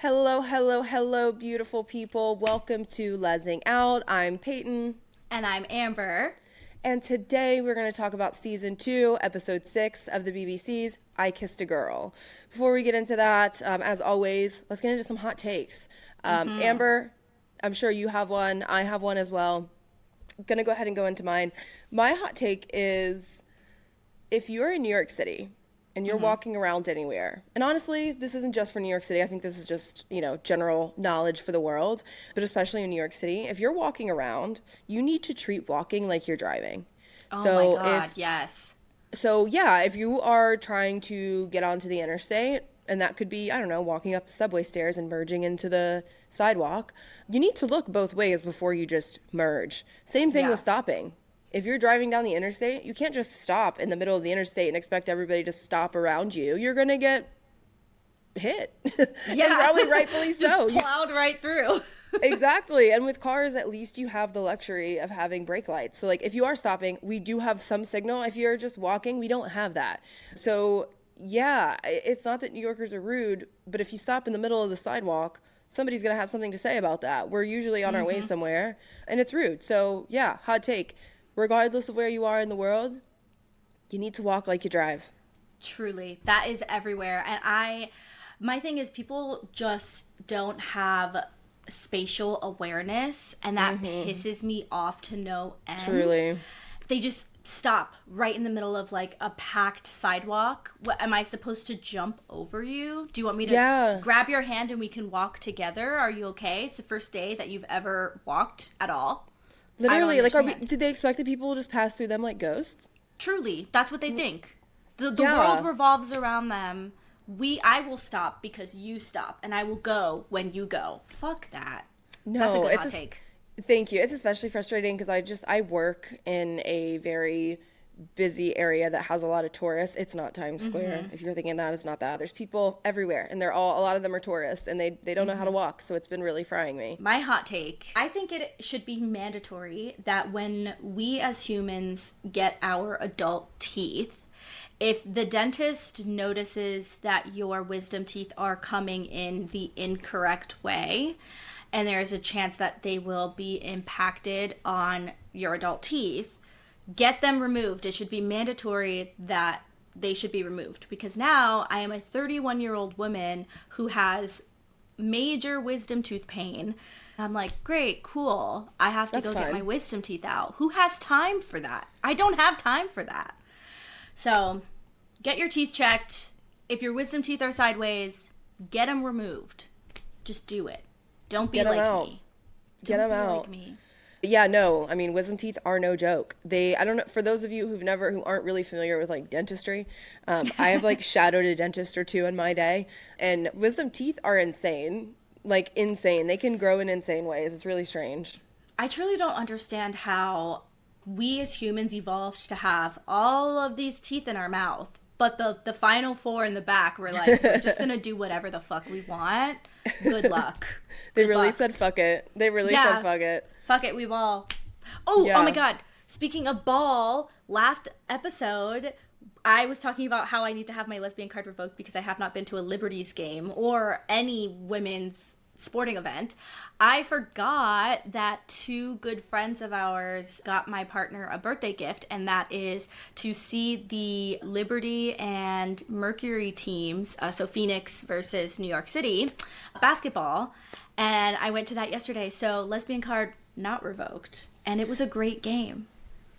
Hello, hello, hello, beautiful people. Welcome to Lezzing Out. I'm Peyton. And I'm Amber. And today we're going to talk about season 2, episode 6 of the BBC's I Kissed a Girl. Before we get into that, as always, let's get into some hot takes. Amber, I'm sure you have one. I have one as well. I'm going to go ahead and go into mine. My hot take is if you're in New York City and you're walking around anywhere, and honestly, this isn't just for New York City. I think this is just, general knowledge for the world, but especially in New York City, if you're walking around, you need to treat walking like you're driving. Oh my God, yes. So yeah, if you are trying to get onto the interstate, and that could be, I don't know, walking up the subway stairs and merging into the sidewalk, you need to look both ways before you just merge. Same thing with stopping. If you're driving down the interstate, you can't just stop in the middle of the interstate and expect everybody to stop around you. You're going to get hit. Yeah. And probably rightfully so. Just plowed right through. Exactly. And with cars, at least you have the luxury of having brake lights. So like if you are stopping, we do have some signal. If you're just walking, we don't have that. So yeah, it's not that New Yorkers are rude, but if you stop in the middle of the sidewalk, somebody's going to have something to say about that. We're usually on our way somewhere and it's rude. So yeah, hot take. Regardless of where you are in the world, you need to walk like you drive. Truly. That is everywhere. And my thing is people just don't have spatial awareness, and that pisses me off to no end. Truly. They just stop right in the middle of like a packed sidewalk. What, am I supposed to jump over you? Do you want me to grab your hand and we can walk together? Are you okay? It's the first day that you've ever walked at all. Literally, like, did they expect that people will just pass through them like ghosts? Truly, that's what they think. The world revolves around them. I will stop because you stop, and I will go when you go. Fuck that. No, that's a good hot take. Thank you. It's especially frustrating because I work in a very busy area that has a lot of tourists. It's not Times Square. If you're thinking that, it's not that. There's people everywhere, and a lot of them are tourists, and they don't know how to walk, so it's been really frying me. My hot take, I think it should be mandatory that when we as humans get our adult teeth, if the dentist notices that your wisdom teeth are coming in the incorrect way, and there's a chance that they will be impacted on your adult teeth, get them removed. It should be mandatory that they should be removed, because now I am a 31-year-old woman who has major wisdom tooth pain. I'm like, great, cool. I have to get my wisdom teeth out. Who has time for that? I don't have time for that. So get your teeth checked. If your wisdom teeth are sideways, get them removed. Just do it. Don't be like me. Get them out. Like me. Yeah, no, I mean, wisdom teeth are no joke. I don't know, for those of you who aren't really familiar with like dentistry, I have like shadowed a dentist or two in my day, and wisdom teeth are insane, like insane. They can grow in insane ways. It's really strange. I truly don't understand how we as humans evolved to have all of these teeth in our mouth, but the final four in the back, we're like, we're just going to do whatever the fuck we want. Good luck. They really said fuck it. They really said fuck it. Fuck it, we ball. Oh my God. Speaking of ball, last episode, I was talking about how I need to have my lesbian card revoked because I have not been to a Liberties game or any women's sporting event. I forgot that two good friends of ours got my partner a birthday gift, and that is to see the Liberty and Mercury teams, so Phoenix versus New York City, basketball. And I went to that yesterday, so lesbian card not revoked, and it was a great game.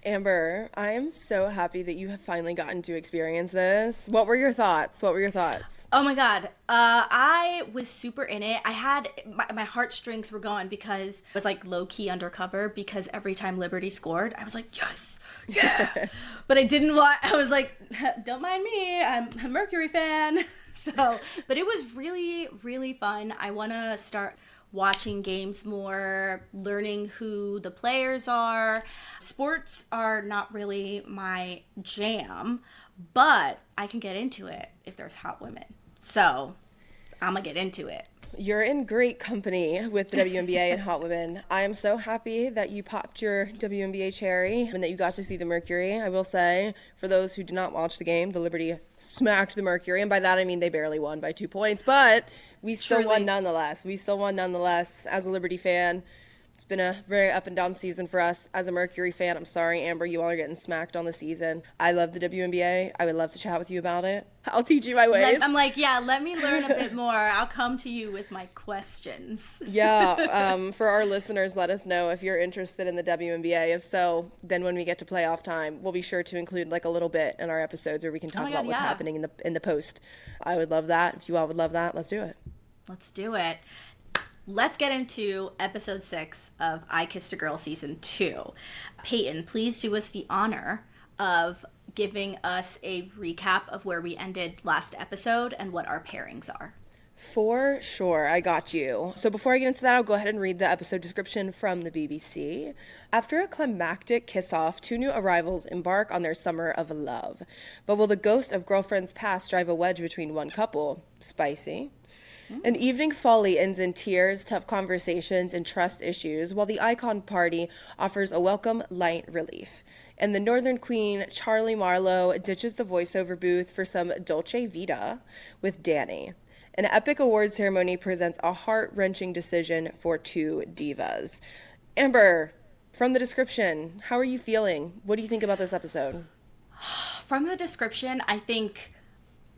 Amber, I am so happy that you have finally gotten to experience this. What were your thoughts? Oh my God. I was super in it. I had, my heartstrings were going because I was like low-key undercover, because every time Liberty scored, I was like, yes, yeah. But I was like, don't mind me, I'm a Mercury fan. But it was really, really fun. I want to start watching games more, learning who the players are. Sports are not really my jam, but I can get into it if there's hot women. So I'm gonna get into it. you're in great company with the WNBA and Hot Women. I am so happy that you popped your WNBA cherry and that you got to see the Mercury. I will say, for those who did not watch the game, the Liberty smacked the Mercury, and by that I mean they barely won by 2 points, but we still won nonetheless. As a Liberty fan. It's been a very up and down season for us. As a Mercury fan, I'm sorry, Amber, you all are getting smacked on the season. I love the WNBA. I would love to chat with you about it. I'll teach you my ways. I'm like, yeah, let me learn a bit more. I'll come to you with my questions. Yeah, for our listeners, let us know if you're interested in the WNBA. If so, then when we get to playoff time, we'll be sure to include like a little bit in our episodes where we can talk about what's happening in the post. I would love that. If you all would love that, let's do it. Let's do it. Let's get into episode 6 of I Kissed a Girl season 2. Peyton, please do us the honor of giving us a recap of where we ended last episode and what our pairings are. For sure, I got you. So before I get into that, I'll go ahead and read the episode description from the BBC. After a climactic kiss-off, 2 new arrivals embark on their summer of love. But will the ghost of girlfriend's past drive a wedge between one couple? Spicy. An evening folly ends in tears, tough conversations, and trust issues, while the Icon Party offers a welcome light relief. And the Northern Queen, Charlie Marlowe, ditches the voiceover booth for some Dolce Vita with Danny. An epic award ceremony presents a heart-wrenching decision for 2 divas. Amber, from the description, how are you feeling? What do you think about this episode? From the description, I think...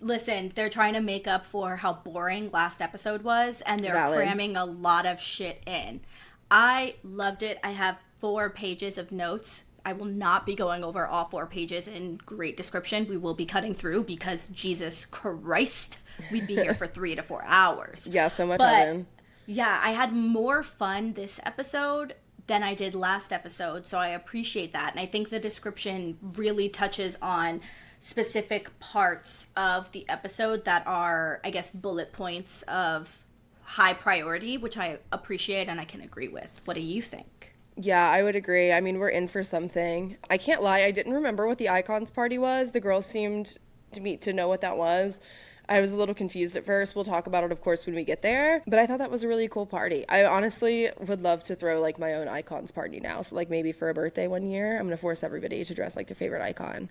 Listen, they're trying to make up for how boring last episode was, and they're cramming a lot of shit in. I loved it. I have 4 pages of notes. I will not be going over all 4 pages in great description. We will be cutting through because, Jesus Christ, we'd be here for 3 to 4 hours. Yeah, so much heaven. Yeah, I had more fun this episode than I did last episode, so I appreciate that. And I think the description really touches on specific parts of the episode that are, I guess, bullet points of high priority, which I appreciate and I can agree with. What do you think? Yeah, I would agree. I mean, we're in for something. I can't lie, I didn't remember what the Icons Party was. The girls seemed to know what that was. I was a little confused at first. We'll talk about it, of course, when we get there. But I thought that was a really cool party. I honestly would love to throw, like, my own Icons party now. So, like, maybe for a birthday one year, I'm going to force everybody to dress like their favorite icon.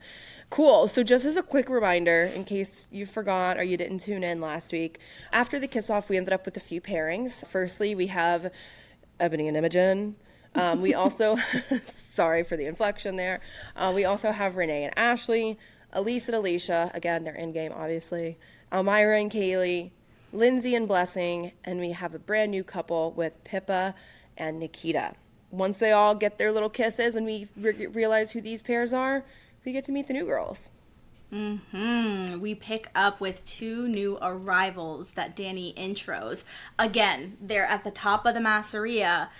Cool. So just as a quick reminder, in case you forgot or you didn't tune in last week, after the kiss-off, we ended up with a few pairings. Firstly, we have Ebony and Imogen. We also, sorry for the inflection there. We also have Renee and Ashley, Elise and Alicia. Again, they're in-game, obviously. Elmira and Kaylee, Lindsay and Blessing, and we have a brand new couple with Pippa and Nikita. Once they all get their little kisses and we realize who these pairs are, we get to meet the new girls. We pick up with 2 new arrivals that Danny intros. Again, they're at the top of the Masseria,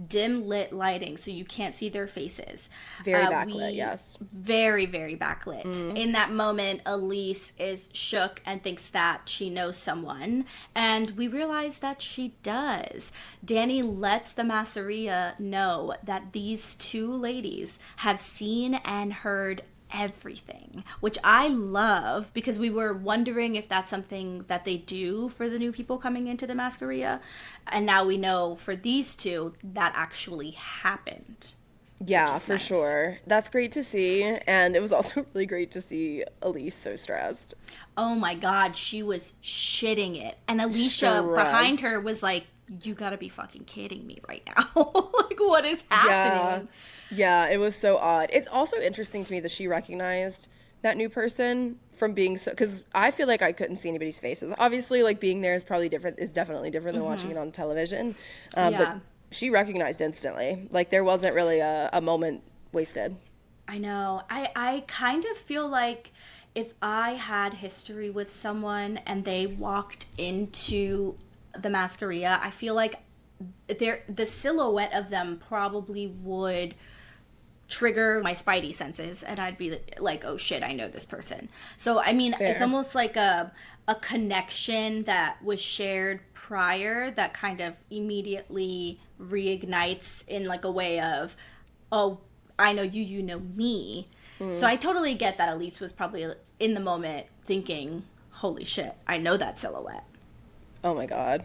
dim lit lighting, so you can't see their faces. Very backlit, yes. Very, very backlit. Mm-hmm. In that moment, Elise is shook and thinks that she knows someone, and we realize that she does. Danny lets the Masseria know that these 2 ladies have seen and heard everything, which I love because we were wondering if that's something that they do for the new people coming into the Masseria, and now we know for these 2 that actually happened. Yeah, for sure. That's great to see, and it was also really great to see Elise so stressed. Oh my God, she was shitting it, and Alicia behind her was like, "You gotta be fucking kidding me right now!" Like, what is happening? Yeah, it was so odd. It's also interesting to me that she recognized that new person from being so, because I feel like I couldn't see anybody's faces. Obviously, like, being there is definitely different than watching it on television. But she recognized instantly. Like, there wasn't really a moment wasted. I know. I kind of feel like if I had history with someone and they walked into the Masseria, I feel like the silhouette of them probably would trigger my spidey senses, and I'd be like, oh shit, I know this person. So I mean, Fair. It's almost like a connection that was shared prior that kind of immediately reignites in like a way of, oh, I know you, you know me. So I totally get that Elise was probably in the moment thinking, holy shit, I know that silhouette. Oh my God.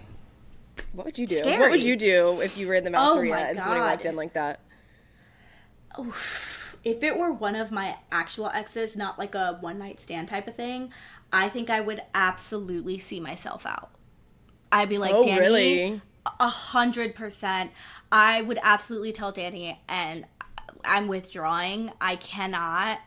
What would you do? Scary. What would you do if you were in the Oh Masseria my and somebody God. walked in like that? If it were one of my actual exes, not like a one night stand type of thing, I think I would absolutely see myself out. I'd be like, Oh, Danny, really? 100%. I would absolutely tell Danny, and I'm withdrawing. I cannot.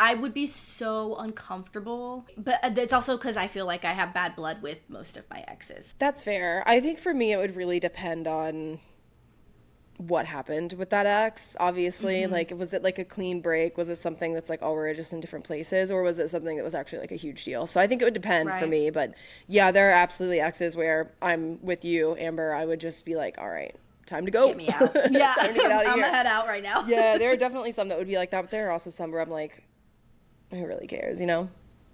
I would be so uncomfortable. But it's also because I feel like I have bad blood with most of my exes. That's fair. I think for me, it would really depend on what happened with that ex. Obviously, like, was it like a clean break? Was it something that's like, oh, we're just in different places? Or was it something that was actually like a huge deal? So I think it would depend for Right. me. But yeah, there are absolutely exes where I'm with you, Amber. I would just be like, all right, time to go. Get me out. Yeah, Time to get out of I'm here. gonna head out right now. Yeah, there are definitely some that would be like that, but there are also some where I'm like, who really cares, you know?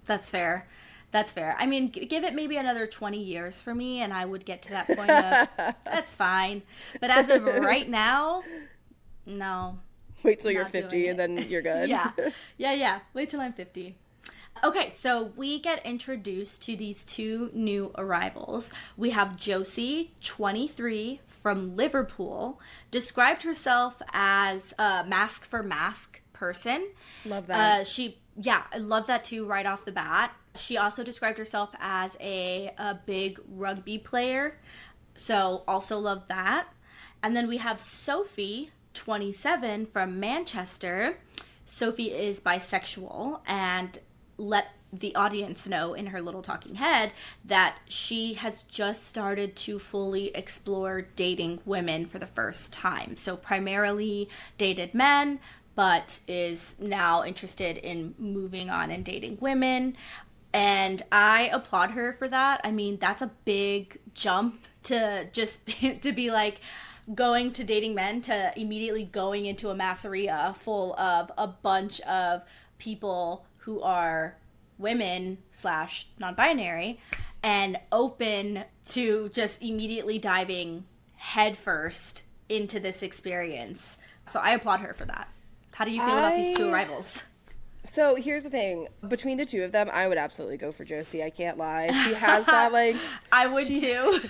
That's fair. That's fair. I mean, give it maybe another 20 years for me, and I would get to that point of, that's fine. But as of right now, no. Wait till you're Not doing 50 and it. then you're good. Yeah. Wait till I'm 50. Okay, so we get introduced to these two new arrivals. We have Josie, 23, from Liverpool, described herself as a mask for mask person. Love that. I love that too right off the bat. She also described herself as a big rugby player, so also love that. And then we have Sophie, 27, from Manchester. Sophie is bisexual and let the audience know in her little talking head that she has just started to fully explore dating women for the first time. So primarily dated men, but is now interested in moving on and dating women. And I applaud her for that. I mean, that's a big jump to just to be like going to dating men to immediately going into a masseria full of a bunch of people who are women slash non-binary and open to just immediately diving headfirst into this experience. So I applaud her for that. How do you feel about these two arrivals? So here's the thing. Between the two of them, I would absolutely go for Josie. I can't lie. She has that like I would too.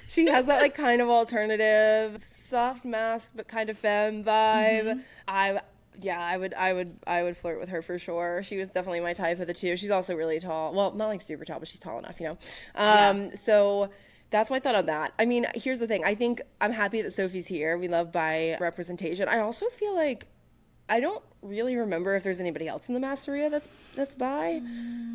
she has that like kind of alternative, soft mask but kind of femme vibe. I would flirt with her for sure. She was definitely my type of the two. She's also really tall. Well, not like super tall, but she's tall enough, you know. So that's my thought on that. I mean, here's the thing. I think I'm happy that Sophie's here. We love bi representation. I also feel like I don't really remember if there's anybody else in the Masseria that's bi.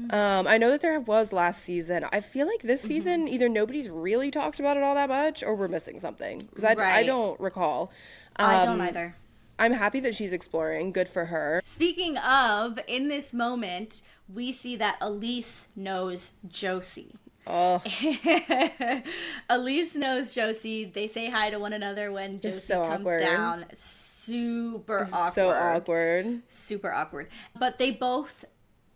I know that there was last season. I feel like this season either nobody's really talked about it all that much or we're missing something because I Right. don't recall. I don't either. I'm happy that she's exploring. Good for her. Speaking of, in this moment, we see that Elise knows Josie. Oh, Elise knows Josie. They say hi to one another when Josie so comes awkward. down. Super awkward. so awkward. Super awkward. But they both,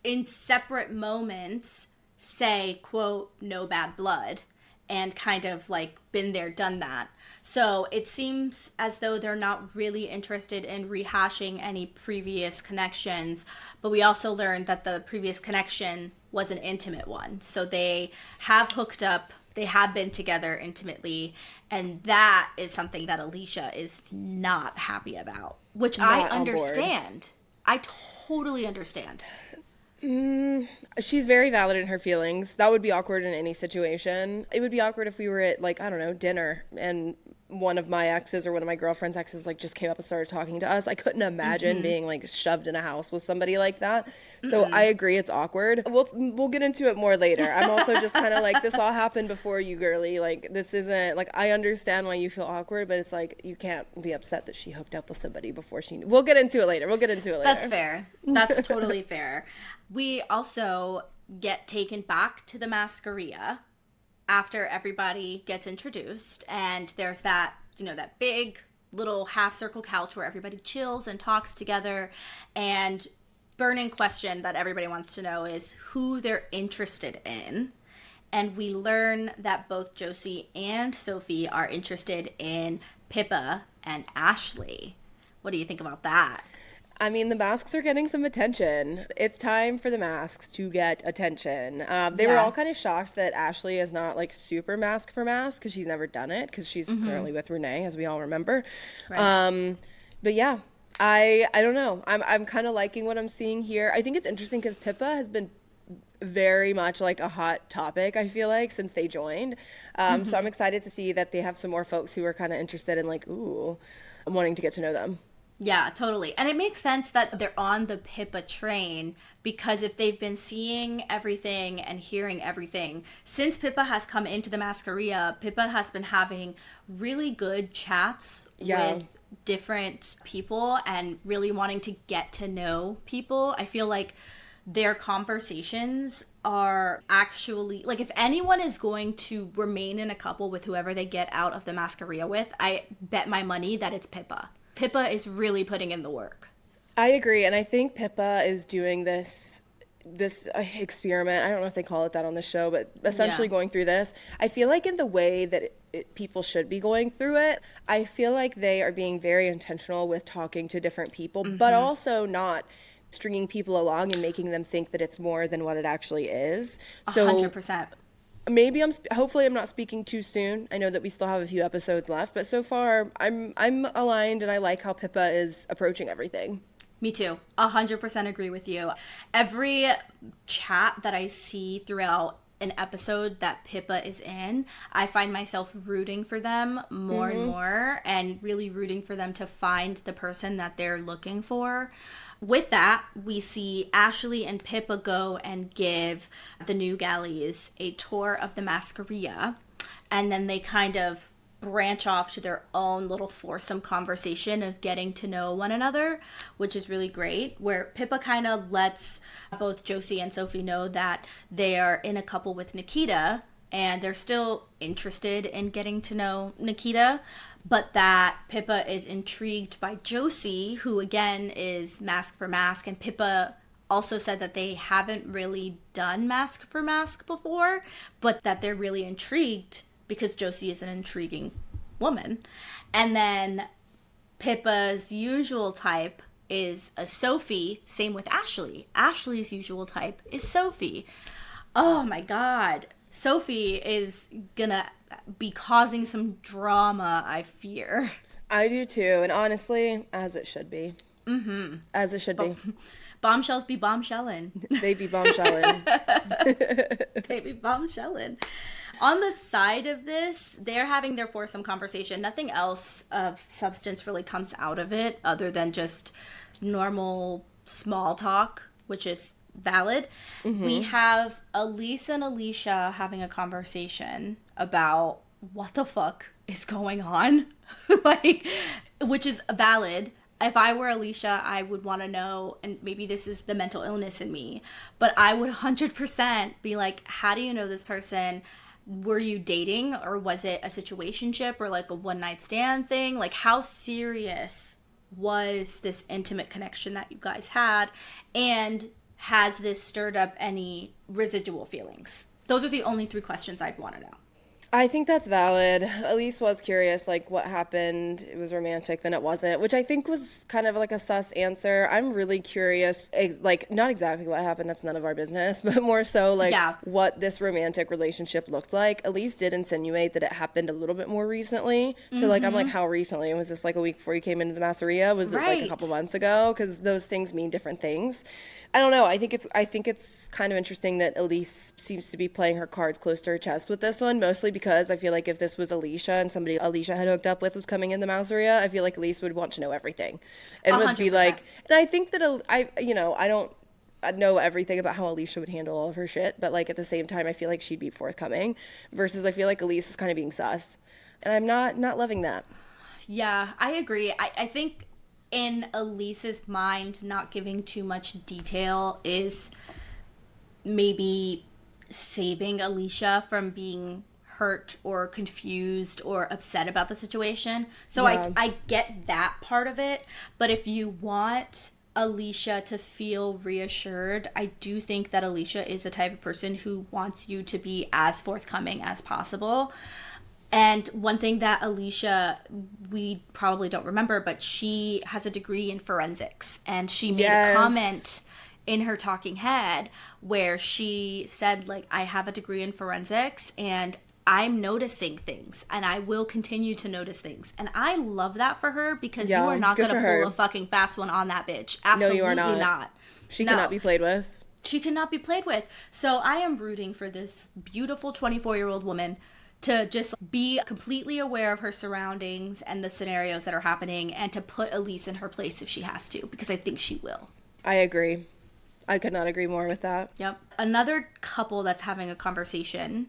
in separate moments, say, quote, no bad blood, and kind of like been there, done that. So it seems as though they're not really interested in rehashing any previous connections, but we also learned that the previous connection was an intimate one. So they have hooked up, they have been together intimately, and that is something that Alicia is not happy about, which I Not on board. understand. I totally understand. She's very valid in her feelings. That would be awkward in any situation. It would be awkward if we were at, like, I don't know, dinner and one of my exes or one of my girlfriend's exes like just came up and started talking to us. I couldn't imagine being like shoved in a house with somebody like that. So I agree it's awkward. We'll get into it more later. I'm also just kind of like, this all happened before you, girly. Like, this isn't like, I understand why you feel awkward, but it's like you can't be upset that she hooked up with somebody before she. We'll get into it later. That's fair. That's totally fair. We also get taken back to the Masseria after everybody gets introduced, and there's that, you know, that big little half circle couch where everybody chills and talks together, and burning question that everybody wants to know is who they're interested in. And we learn that both Josie and Sophie are interested in Pippa and Ashley. What do you think about that? I mean, the masks are getting some attention. It's time for the masks to get attention. They were all kind of shocked that Ashley is not like super mask for mask because she's never done it because she's currently with Renee, as we all remember. Right. But yeah, I don't know. I'm kind of liking what I'm seeing here. I think it's interesting because Pippa has been very much like a hot topic, I feel like, since they joined. So I'm excited to see that they have some more folks who are kind of interested in like, ooh, wanting to get to know them. Yeah, totally. And it makes sense that they're on the Pippa train because if they've been seeing everything and hearing everything, since Pippa has come into the Masseria, Pippa has been having really good chats with different people and really wanting to get to know people. I feel like their conversations are actually, like, if anyone is going to remain in a couple with whoever they get out of the Masqueria with, I bet my money that it's Pippa. Pippa is really putting in the work. I agree, and I think Pippa is doing this experiment. I don't know if they call it that on the show, but essentially going through this. I feel like in the way that people should be going through it, I feel like they are being very intentional with talking to different people, but also not stringing people along and making them think that it's more than what it actually is. So 100%. maybe hopefully I'm not speaking too soon. I know that we still have a few episodes left, but so far I'm aligned and I like how Pippa is approaching everything. Me too. 100% agree with you. Every chat that I see throughout an episode that Pippa is in, I find myself rooting for them more and more and really rooting for them to find the person that they're looking for. With that, we see Ashley and Pippa go and give the new galleys a tour of the Masqueria, and then they kind of branch off to their own little foursome conversation of getting to know one another, which is really great, where Pippa kind of lets both Josie and Sophie know that they are in a couple with Nikita, and they're still interested in getting to know Nikita, but that Pippa is intrigued by Josie, who again is Mask for Mask, and Pippa also said that they haven't really done Mask for Mask before, but that they're really intrigued because Josie is an intriguing woman. And then Pippa's usual type is a Sophie, same with Ashley. Ashley's usual type is Sophie. Oh my god. Sophie is gonna be causing some drama, I fear. I do too, and honestly, as it should be. As it should be. Bombshells be bombshellin'. They be bombshellin'. They be bombshellin'. On the side of this, they're having their foursome conversation. Nothing else of substance really comes out of it other than just normal small talk, which is valid. We have Elise and Alicia having a conversation about what the fuck is going on, like, which is valid. If I were Alicia, I would want to know, and maybe this is the mental illness in me, but I would 100% be like, how do you know this person? Were you dating, or was it a situationship or like a one night stand thing? Like, how serious was this intimate connection that you guys had? And has this stirred up any residual feelings? Those are the only three questions I'd want to know. I think that's valid. Elise was curious, like, what happened. It was romantic, then it wasn't, which I think was kind of like a sus answer. I'm really curious, like, not exactly what happened, that's none of our business, but more so, like, what this romantic relationship looked like. Elise did insinuate that it happened a little bit more recently. So, like, I'm like, how recently? Was this, like, a week before you came into the Masseria? Was it, like, a couple months ago? Because those things mean different things. I don't know. I think it's kind of interesting that Elise seems to be playing her cards close to her chest with this one, mostly because I feel like if this was Alicia and somebody Alicia had hooked up with was coming in the Masseria, I feel like Elise would want to know everything and 100%. Would be like, and I think that I don't know everything about how Alicia would handle all of her shit, but like at the same time, I feel like she'd be forthcoming versus I feel like Elise is kind of being sus, and I'm not loving that. Yeah, I agree. I think in Elise's mind, not giving too much detail is maybe saving Alicia from being hurt or confused or upset about the situation. So I get that part of it. But if you want Alicia to feel reassured, I do think that Alicia is the type of person who wants you to be as forthcoming as possible. And one thing that Alicia, we probably don't remember, but she has a degree in forensics. And she made a comment in her talking head where she said, like, I have a degree in forensics and I'm noticing things and I will continue to notice things. And I love that for her because you are not going to pull a fucking fast one on that bitch. Absolutely no, you are not. She cannot be played with. She cannot be played with. So I am rooting for this beautiful 24-year-old woman to just be completely aware of her surroundings and the scenarios that are happening and to put Elise in her place if she has to, because I think she will. I agree. I could not agree more with that. Yep. Another couple that's having a conversation,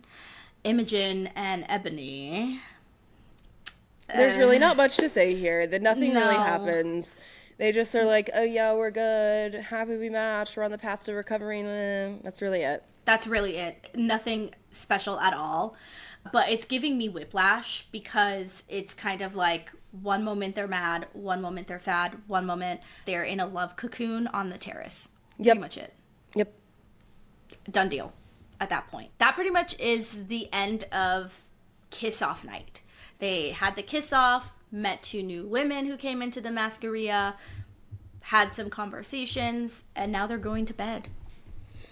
Imogen and Ebony. There's really not much to say here. That nothing really happens. They just are like, oh yeah, we're good. Happy we matched. We're on the path to recovery. That's really it. That's really it. Nothing special at all. But it's giving me whiplash because it's kind of like one moment they're mad, one moment they're sad, one moment they're in a love cocoon on the terrace. Yep. Pretty much it. Yep. Done deal at that point. That pretty much is the end of Kiss Off night. They had the kiss off, met two new women who came into the Masseria, had some conversations, and now they're going to bed.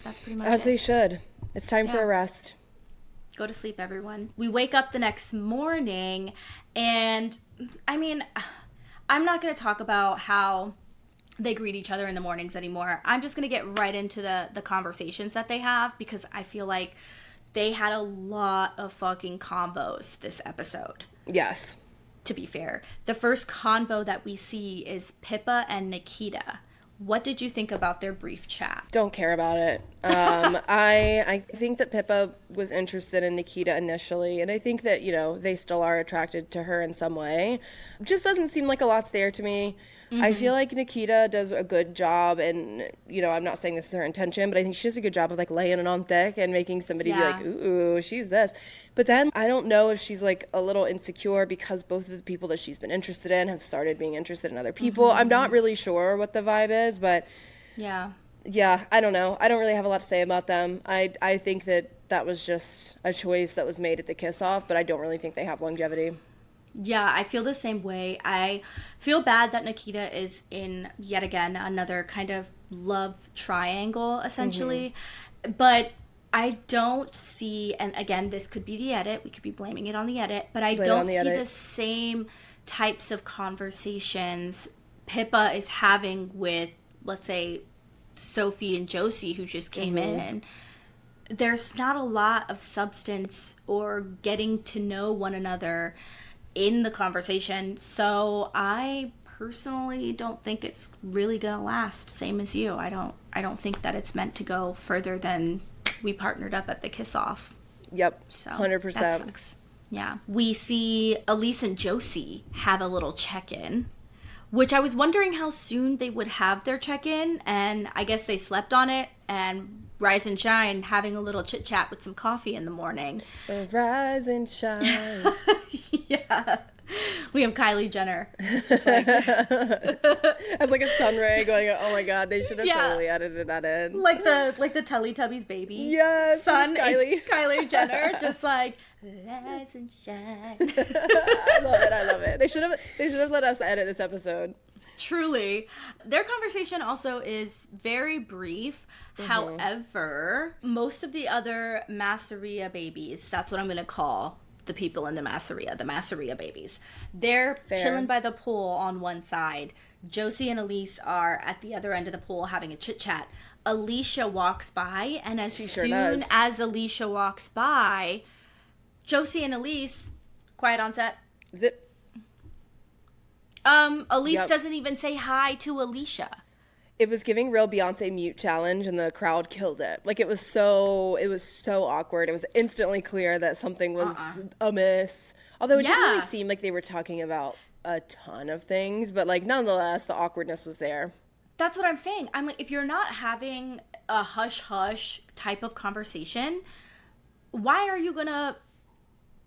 That's pretty much As it. they should. It's time for a rest. Go to sleep, everyone. We wake up the next morning, and I mean, I'm not going to talk about how they greet each other in the mornings anymore. I'm just going to get right into the conversations that they have, because I feel like they had a lot of fucking convos this episode. Yes. To be fair. The first convo that we see is Pippa and Nikita. What did you think about their brief chat? Don't care about it. I think that Pippa was interested in Nikita initially, and I think that, you know, they still are attracted to her in some way. Just doesn't seem like a lot's there to me. Mm-hmm. I feel like Nikita does a good job, and, you know, I'm not saying this is her intention, but I think she does a good job of, like, laying it on thick and making somebody be like, ooh, she's this. But then I don't know if she's, like, a little insecure because both of the people that she's been interested in have started being interested in other people. Mm-hmm. I'm not really sure what the vibe is, but yeah, I don't know. I don't really have a lot to say about them. I think that was just a choice that was made at the kiss-off, but I don't really think they have longevity. Yeah, I feel the same way. I feel bad that Nikita is in, yet again, another kind of love triangle, essentially. Mm-hmm. But I don't see, and again, this could be the edit. We could be blaming it on the edit. But I don't see the same types of conversations Pippa is having with, let's say, Sophie and Josie, who just came in. There's not a lot of substance or getting to know one another in the conversation, so I personally don't think it's really gonna last. Same as you. I don't think that it's meant to go further than we partnered up at the kiss off. Yep. So 100%. That sucks. Yeah. We see Elise and Josie have a little check-in, which I was wondering how soon they would have their check-in, and I guess they slept on it and rise and shine, having a little chit-chat with some coffee in the morning. Rise and shine. Yeah. We have Kylie Jenner. As like a sun ray going, oh my god, they should have totally edited that in. Like the Teletubbies baby. Yes. Sun, it's Kylie Jenner, just like, rise and shine. I love it. They should have let us edit this episode. Truly. Their conversation also is very brief. Mm-hmm. However, most of the other Masseria babies, that's what I'm going to call the people in the Masseria babies, they're chilling by the pool on one side. Josie and Elise are at the other end of the pool having a chit chat. Alicia walks by, and as soon as Alicia walks by, Josie and Elise, quiet on set. Zip. Elise doesn't even say hi to Alicia. It was giving real Beyonce mute challenge, and the crowd killed it. Like, it was so awkward. It was instantly clear that something was amiss. Although it didn't really seem like they were talking about a ton of things, but like nonetheless, the awkwardness was there. That's what I'm saying. I'm like, if you're not having a hush-hush type of conversation, why are you gonna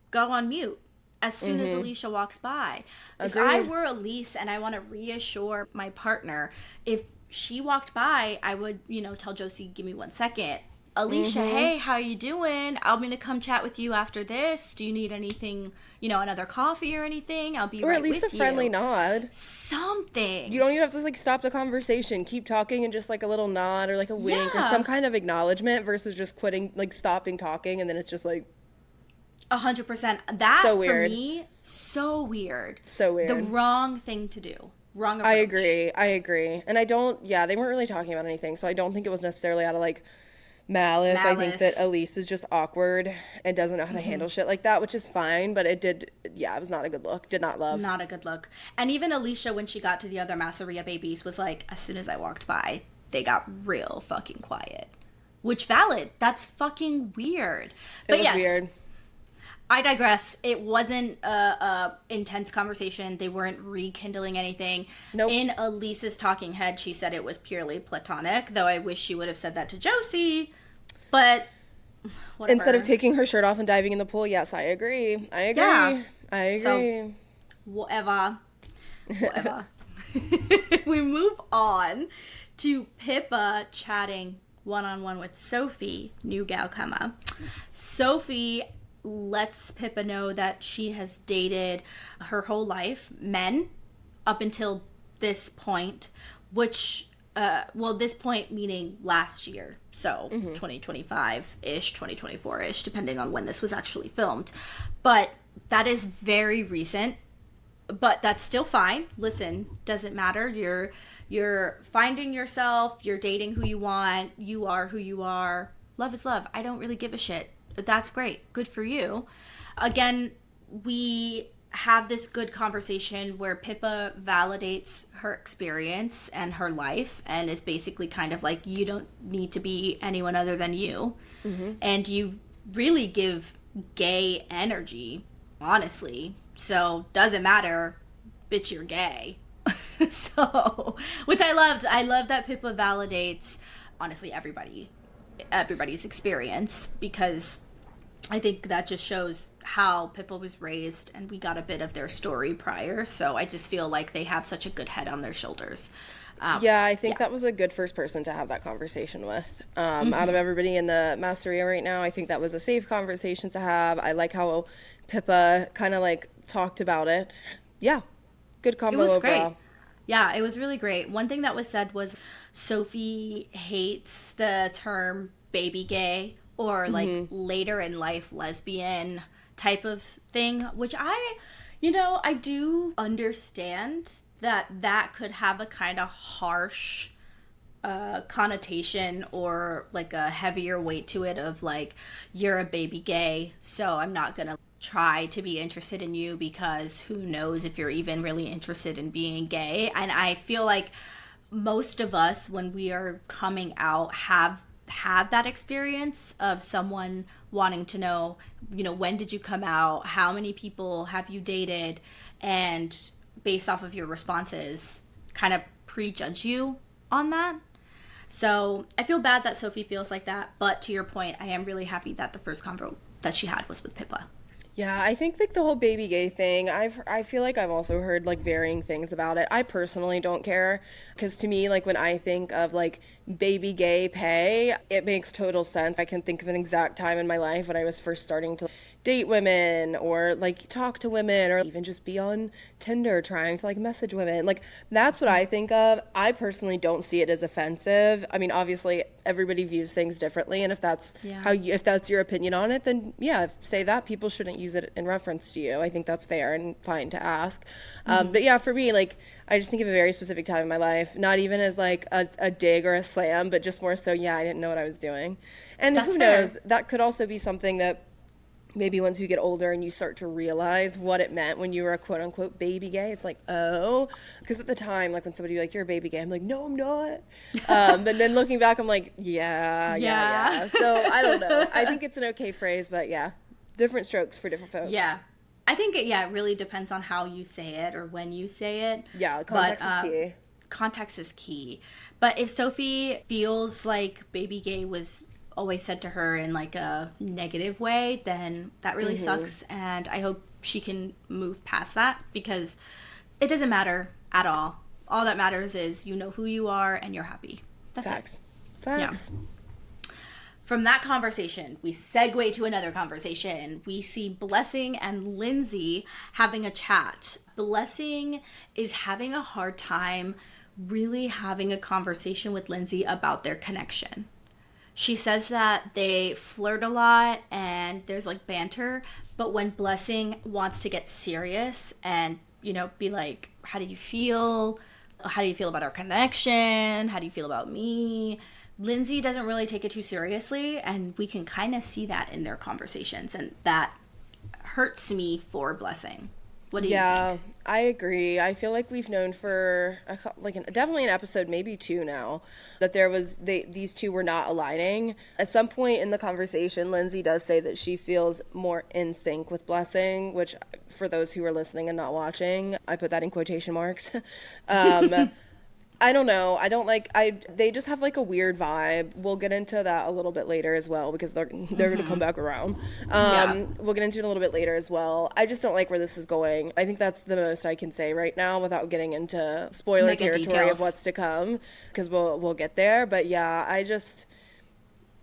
go on mute as soon as Alicia walks by? Agreed. If I were Elise and I want to reassure my partner, if she walked by, I would, tell Josie, give me 1 second. Alicia, hey, how you doing? I'm going to come chat with you after this. Do you need anything, another coffee or anything? I'll be Or right at least with a friendly you. nod. Something. You don't even have to like stop the conversation. Keep talking and just like a little nod or like a wink or some kind of acknowledgement versus just quitting, like stopping talking, and then it's just like 100%. That so for weird. me, so weird. So weird. The wrong thing to do. Wrong approach. I agree. And I don't, yeah, they weren't really talking about anything, so I don't think it was necessarily out of like malice. I think that Elise is just awkward and doesn't know how to handle shit like that, which is fine, but it was not a good look. Did not love. Not a good look. And even Alicia, when she got to the other Masseria babies, was like, as soon as I walked by, they got real fucking quiet. Which, valid. That's fucking weird. But it was weird. I digress. It wasn't a intense conversation. They weren't rekindling anything. Nope. In Elise's talking head, she said it was purely platonic, though I wish she would have said that to Josie. But whatever. Instead of taking her shirt off and diving in the pool, yes, I agree. Yeah. I agree. So, whatever. We move on to Pippa chatting one-on-one with Sophie, new gal comma. Sophie lets Pippa know that she has dated her whole life men up until this point, which this point meaning last year, so 2025-ish, 2024-ish, depending on when this was actually filmed. But that is very recent, but that's still fine. Listen, doesn't matter. You're finding yourself, you're dating who you want, you are who you are. Love is love. I don't really give a shit. That's great. Good for you. Again, we have this good conversation where Pippa validates her experience and her life and is basically kind of like, you don't need to be anyone other than you. And you really give gay energy, honestly. So, doesn't matter, bitch, you're gay. So, which I loved. I love that Pippa validates, honestly, everybody's experience, because I think that just shows how Pippa was raised, and we got a bit of their story prior, so I just feel like they have such a good head on their shoulders. I think that was a good first person to have that conversation with. Out of everybody in the Masseria right now, I think that was a safe conversation to have. I like how Pippa kind of like talked about it. Yeah, good combo overall. It was great. Yeah, it was really great. One thing that was said was Sophie hates the term baby gay or like later in life lesbian type of thing, which I do understand that could have a kind of harsh connotation or like a heavier weight to it of like, you're a baby gay, so I'm not gonna try to be interested in you because who knows if you're even really interested in being gay. And I feel like most of us, when we are coming out, have had that experience of someone wanting to know, when did you come out? How many people have you dated? And based off of your responses, kind of prejudge you on that. So I feel bad that Sophie feels like that. But to your point, I am really happy that the first convo that she had was with Pippa. Yeah, I think like the whole baby gay thing, I feel like I've also heard like varying things about it. I personally don't care, because to me, like when I think of like baby gay pay, it makes total sense. I can think of an exact time in my life when I was first starting to date women or like talk to women or even just be on Tinder trying to like message women. Like that's what I think of. I personally don't see it as offensive. I mean, obviously everybody views things differently, and if that's if that's your opinion on it, then yeah, say that. People shouldn't use it in reference to you. I think that's fair and fine to ask. But yeah, for me, like I just think of a very specific time in my life, not even as like a dig or a slam, but just more so, yeah, I didn't know what I was doing. And That's who knows, that could also be something that maybe once you get older and you start to realize what it meant when you were a quote unquote baby gay, it's like, oh, because at the time, like when somebody be like, you're a baby gay, I'm like, no, I'm not. But then looking back, I'm like, yeah. So I don't know. I think it's an okay phrase, but yeah, different strokes for different folks. Yeah. I think it really depends on how you say it or when you say it. Yeah, context is key. Context is key. But if Sophie feels like baby gay was always said to her in like a negative way, then that really sucks, and I hope she can move past that, because it doesn't matter at all. All that matters is you know who you are and you're happy. That's Facts. it. Facts. Yeah. From that conversation, we segue to another conversation. We see Blessing and Lindsay having a chat. Blessing is having a hard time really having a conversation with Lindsay about their connection. She says that they flirt a lot and there's like banter, but when Blessing wants to get serious and, you know, be like, how do you feel? How do you feel about our connection? How do you feel about me? Lindsay doesn't really take it too seriously, and we can kind of see that in their conversations, and that hurts me for Blessing. What do you think? Yeah, I agree. I feel like we've known for definitely an episode, maybe two now, that these two were not aligning. At some point in the conversation, Lindsay does say that she feels more in sync with Blessing, which for those who are listening and not watching, I put that in quotation marks. I don't know. They just have like a weird vibe. We'll get into that a little bit later as well because they're going to come back around. We'll get into it a little bit later as well. I just don't like where this is going. I think that's the most I can say right now without getting into spoiler Mega territory details of what's to come because we'll get there. But yeah,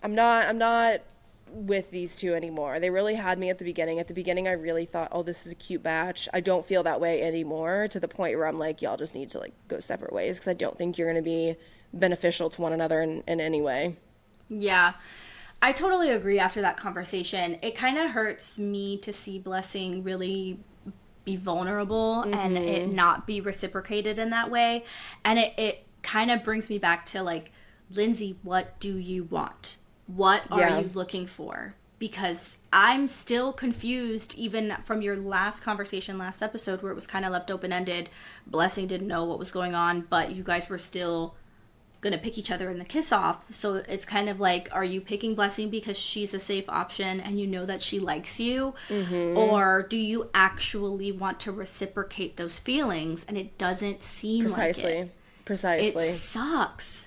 I'm not with these two anymore. They really had me at the beginning. At the beginning, I really thought, oh, this is a cute batch. I don't feel that way anymore, to the point where I'm like, y'all just need to like go separate ways because I don't think you're going to be beneficial to one another in any way. Yeah, I totally agree after that conversation. It kind of hurts me to see Blessing really be vulnerable and it not be reciprocated in that way. And it kind of brings me back to like, Lindsay, what do you want? What are you looking for? Because I'm still confused, even from your last conversation, last episode, where it was kind of left open-ended. Blessing didn't know what was going on, but you guys were still going to pick each other in the kiss-off. So it's kind of like, are you picking Blessing because she's a safe option and you know that she likes you? Or do you actually want to reciprocate those feelings? And it doesn't seem like it. Precisely. It sucks.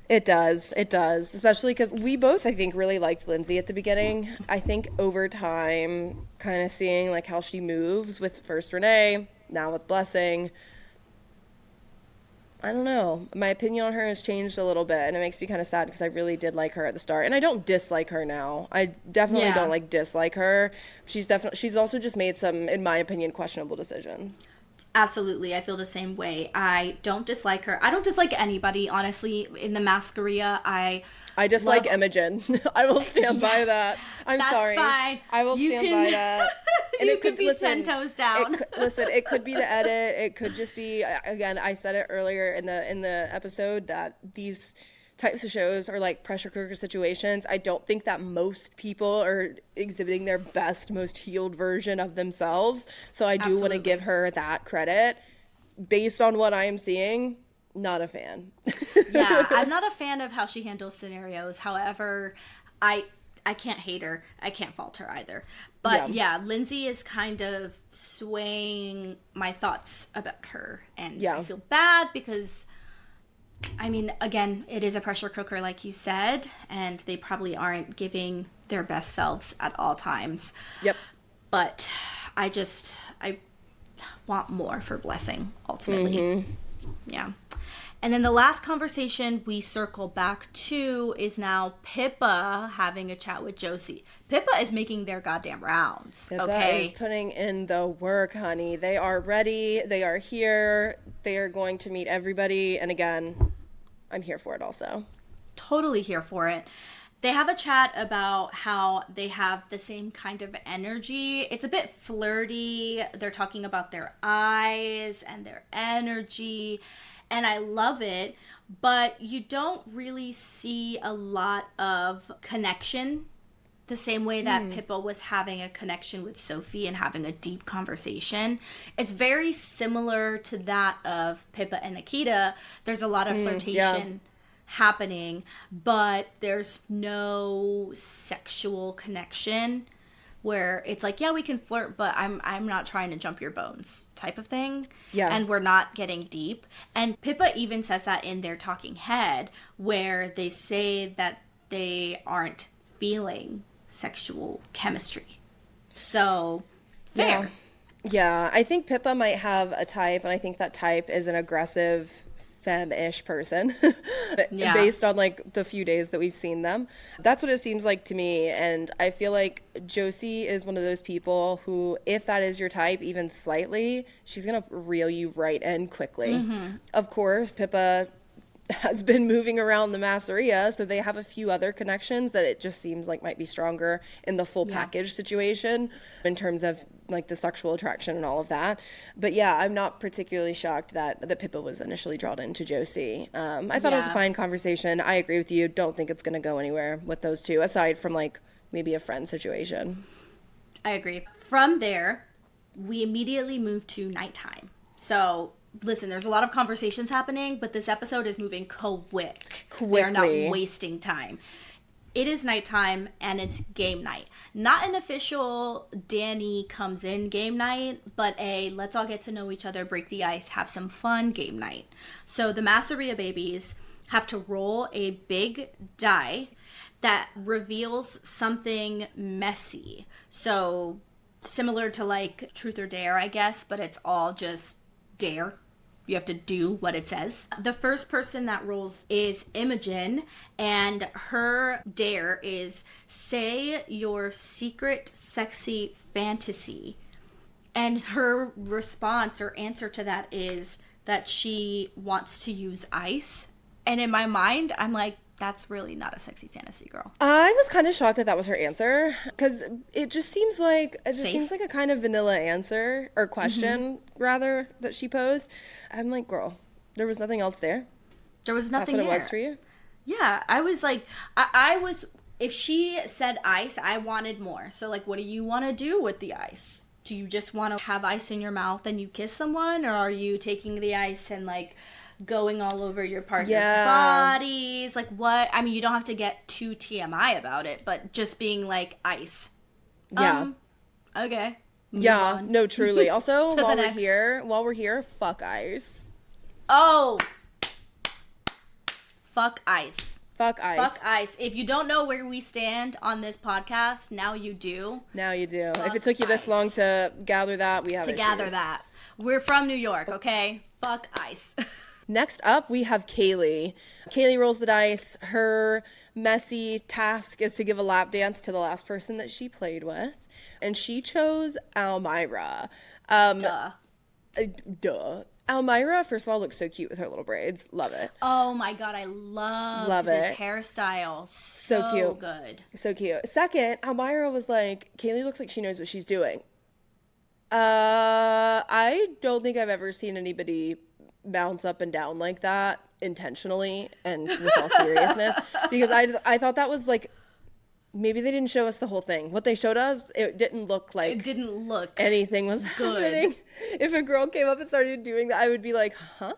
It does, especially because we both, I think, really liked Lindsay at the beginning. I think over time, kind of seeing like how she moves with first Renee, now with Blessing, I don't know. My opinion on her has changed a little bit, and it makes me kind of sad because I really did like her at the start, and I don't dislike her now. I definitely don't dislike her. She's also just made some, in my opinion, questionable decisions. Absolutely. I feel the same way. I don't dislike her. I don't dislike anybody, honestly. In the Masseria, I dislike Imogen. I will stand by that. That's sorry. Fine. I will stand by that. And you could be 10 toes down. It could be the edit. It could just be, again, I said it earlier in the episode that these types of shows are like pressure cooker situations. I don't think that most people are exhibiting their best, most healed version of themselves. So I do want to give her that credit. Based on what I am seeing, not a fan. Yeah, I'm not a fan of how she handles scenarios. However, I can't hate her. I can't fault her either. But yeah, Lindsay is kind of swaying my thoughts about her. And I feel bad because, I mean, again, it is a pressure cooker, like you said, and they probably aren't giving their best selves at all times. Yep. But I want more for Blessing, ultimately. Yeah. And then the last conversation we circle back to is now Pippa having a chat with Josie. Pippa is making their goddamn rounds. Pippa is putting in the work, honey. They are ready. They are here. They are going to meet everybody. And again, I'm here for it also. Totally here for it. They have a chat about how they have the same kind of energy. It's a bit flirty. They're talking about their eyes and their energy. And I love it. But you don't really see a lot of connection the same way that Pippa was having a connection with Sophie and having a deep conversation. It's very similar to that of Pippa and Nikita. There's a lot of flirtation happening, but there's no sexual connection where it's like, yeah, we can flirt, but I'm not trying to jump your bones type of thing. Yeah. And we're not getting deep. And Pippa even says that in their talking head, where they say that they aren't feeling sexual chemistry. So, fair. Yeah, I think Pippa might have a type, and I think that type is an aggressive femme-ish person Yeah. based on like the few days that we've seen them. That's what it seems like to me. And I feel like Josie is one of those people who, if that is your type, even slightly, she's gonna reel you right in quickly. Of course, Pippa has been moving around the Masseria, so they have a few other connections that it just seems like might be stronger in the full package situation in terms of like the sexual attraction and all of that. But yeah, I'm not particularly shocked that Pippa was initially drawn into Josie. I thought it was a fine conversation. I agree with you. Don't think it's going to go anywhere with those two, aside from like maybe a friend situation. I agree. From there, we immediately move to nighttime. So listen, there's a lot of conversations happening, but this episode is moving quickly. They're not wasting time. It is nighttime, and it's game night. Not an official Danny comes in game night, but a let's all get to know each other, break the ice, have some fun game night. So the Masseria babies have to roll a big die that reveals something messy. So similar to like Truth or Dare, I guess, but it's all just dare. You have to do what it says. The first person that rolls is Imogen, and her dare is say your secret sexy fantasy. And her response or answer to that is that she wants to use ice. And in my mind, I'm like, that's really not a sexy fantasy, girl. I was kind of shocked that was her answer, because it just seems like a kind of vanilla answer or question rather that she posed. I'm like, girl, there was nothing else there. There was nothing That's what there. it was for you. Yeah, I was like, I was. If she said ice, I wanted more. So like, what do you want to do with the ice? Do you just want to have ice in your mouth and you kiss someone, or are you taking the ice and like going all over your partner's bodies? Like what? I mean, you don't have to get too TMI about it, but just being like ice. Yeah. Okay. Yeah. No, truly. Also, To while the we're here, fuck ice. Oh. Fuck ice. Fuck ice. Fuck ice. If you don't know where we stand on this podcast, now you do. Now you do. Fuck if it took you this ice. long to gather that, we have To gather that. We're from New York, okay? Fuck ice. Next up, we have Kaylee. Kaylee rolls the dice. Her messy task is to give a lap dance to the last person that she played with. And she chose Almyra. Duh. Almyra, first of all, looks so cute with her little braids. Love it. Oh my god, I love this hairstyle. So cute. Good. So cute. Second, Almyra was like, Kaylee looks like she knows what she's doing. I don't think I've ever seen anybody bounce up and down like that intentionally and with all seriousness, because I thought that was like, maybe they didn't show us the whole thing. What they showed us, it didn't look anything was good. happening. If a girl came up and started doing that, I would be like, huh?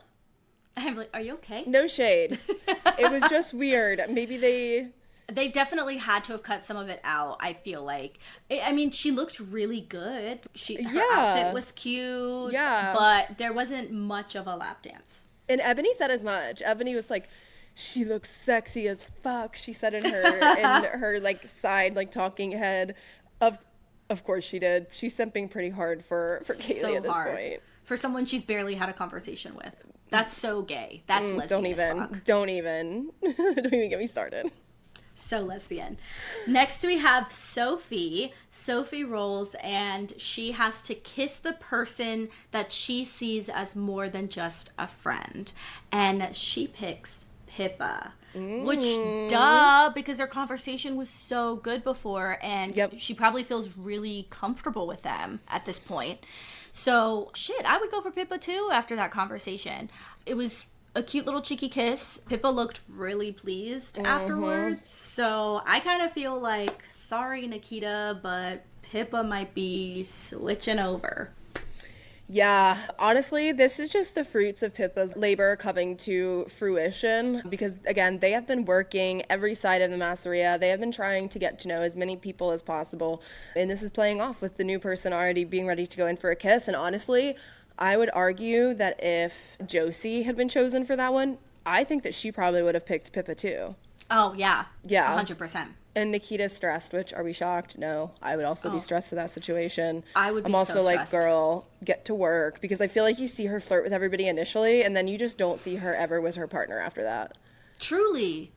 I'm like, are you okay? No shade. It was just weird. Maybe They definitely had to have cut some of it out, I feel like. I mean, she looked really good. Her outfit was cute. Yeah. But there wasn't much of a lap dance. And Ebony said as much. Ebony was like, she looks sexy as fuck. She said in her like side like talking head. Of course she did. She's simping pretty hard for Kaylee So at this hard. point. For someone she's barely had a conversation with. That's so gay. That's lesbian as fuck. Don't even get me started. So lesbian. Next we have Sophie. Sophie rolls and she has to kiss the person that she sees as more than just a friend. And she picks Pippa. Which, duh, because their conversation was so good before and she probably feels really comfortable with them at this point. So, shit, I would go for Pippa too after that conversation. It was a cute little cheeky kiss. Pippa looked really pleased afterwards. So I kind of feel like, sorry, Nikita, but Pippa might be switching over. Yeah, honestly, this is just the fruits of Pippa's labor coming to fruition, because again, they have been working every side of the Masseria. They have been trying to get to know as many people as possible, and this is playing off with the new person already being ready to go in for a kiss. And honestly, I would argue that if Josie had been chosen for that one, I think that she probably would have picked Pippa too. Oh, yeah. Yeah. 100%. And Nikita's stressed, which, are we shocked? No. I would also be stressed in that situation. I would be I'm also so like, stressed. girl, get to work. Because I feel like you see her flirt with everybody initially, and then you just don't see her ever with her partner after that. Truly.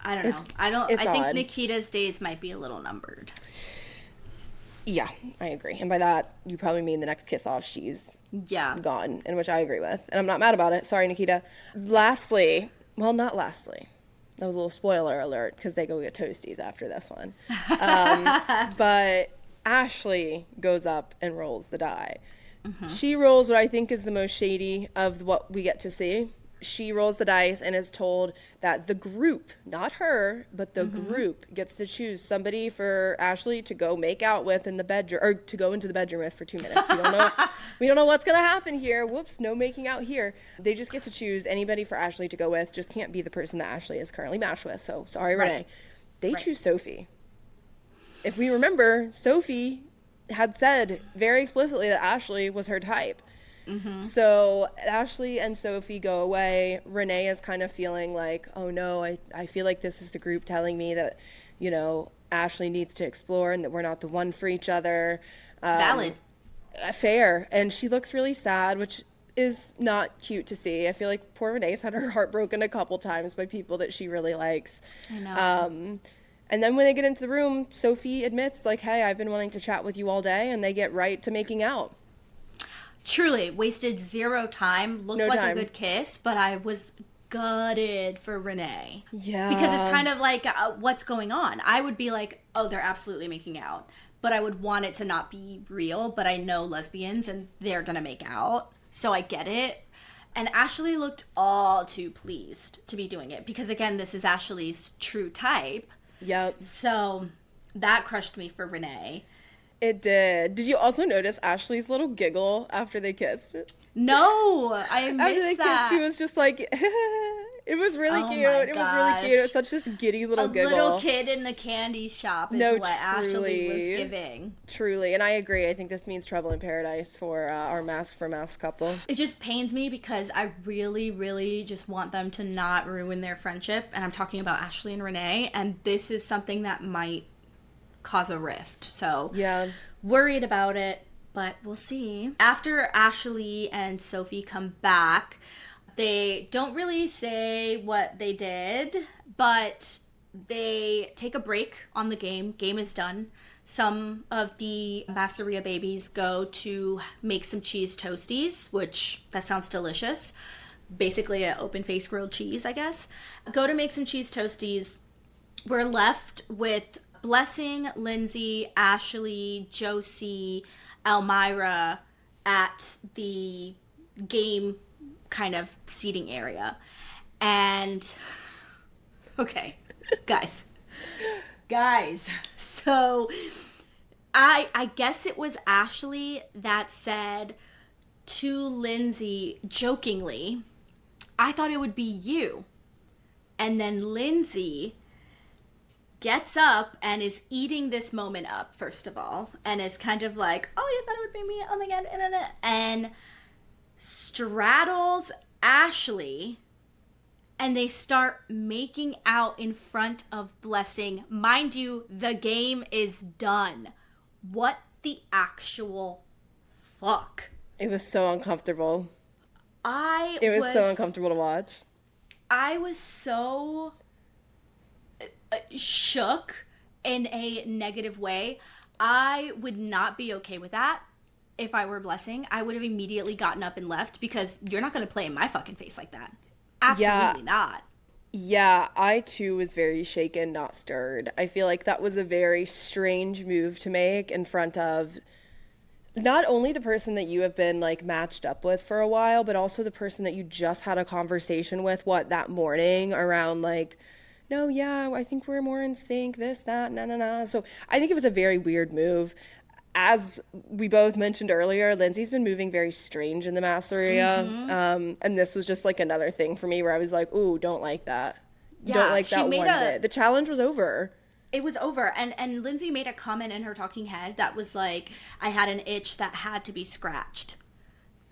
I don't know. It's I think odd. Nikita's days might be a little numbered. Yeah, I agree. And by that, you probably mean the next kiss off, she's Yeah. gone, and which I agree with. And I'm not mad about it. Sorry, Nikita. Lastly, well, not lastly. That was a little spoiler alert because they go get toasties after this one. But Ashley goes up and rolls the die. She rolls what I think is the most shady of what we get to see. She rolls the dice and is told that the group, not her, but the group gets to choose somebody for Ashley to go make out with in the bedroom, or to go into the bedroom with for 2 minutes. We don't know. We don't know what's gonna happen here. Whoops, no making out here. They just get to choose anybody for Ashley to go with. Just can't be the person that Ashley is currently matched with. So sorry, Right. Renee. They choose Sophie. If we remember, Sophie had said very explicitly that Ashley was her type. So Ashley and Sophie go away. Renee is kind of feeling like, oh no, I feel like this is the group telling me that, you know, Ashley needs to explore and that we're not the one for each other. Valid. Fair. And she looks really sad, which is not cute to see. I feel like poor Renee's had her heart broken a couple times by people that she really likes. I know. And then when they get into the room, Sophie admits, like, hey, I've been wanting to chat with you all day, and they get right to making out. Truly, wasted zero time. Looked No like time. a good kiss, but I was gutted for Renee. Yeah. Because it's kind of like, what's going on? I would be like, oh, they're absolutely making out. But I would want it to not be real, but I know lesbians and they're going to make out. So I get it. And Ashley looked all too pleased to be doing it. Because again, this is Ashley's true type. Yep. So that crushed me for Renee. It did. Did you also notice Ashley's little giggle after they kissed? No, I missed After they that. kissed, she was just like, it was really Oh cute. my It was really cute. It was gosh. such this giddy little A giggle. little kid in the candy shop is No, what Ashley was truly. giving. Truly. And I agree. I think this means trouble in paradise for our mask for mask couple. It just pains me because I really, really just want them to not ruin their friendship. And I'm talking about Ashley and Renee. And this is something that might cause a rift. So Yeah. worried about it, but we'll see. After Ashley and Sophie come back, they don't really say what they did, but they take a break on the game. Game is done. Some of the Masseria babies go to make some cheese toasties, which that sounds delicious. Basically an open-faced grilled cheese, I guess. Go to make some cheese toasties. We're left with Blessing, Lindsay, Ashley, Josie, Elmira at the game kind of seating area. And, okay, guys, so I guess it was Ashley that said to Lindsay jokingly, I thought it would be you. And then Lindsay gets up and is eating this moment up, first of all, and is kind of like, oh, you thought it would be me? Oh my god, and straddles Ashley, and they start making out in front of Blessing. Mind you, the game is done. What the actual fuck? It was so uncomfortable. It It was so uncomfortable to watch. I was so shook in a negative way. I would not be okay with that if I were Blessing. I would have immediately gotten up and left because you're not going to play in my fucking face like that. Absolutely not. Yeah, I too was very shaken, not stirred. I feel like that was a very strange move to make in front of not only the person that you have been like matched up with for a while, but also the person that you just had a conversation with, that morning around like, no, yeah, I think we're more in sync, this, that, na. So I think it was a very weird move. As we both mentioned earlier, Lindsay's been moving very strange in the Masseria. And this was just like another thing for me where I was like, ooh, don't like that. Yeah, Don't like she that made one bit. The challenge was over. It was over. And Lindsay made a comment in her talking head that was like, I had an itch that had to be scratched.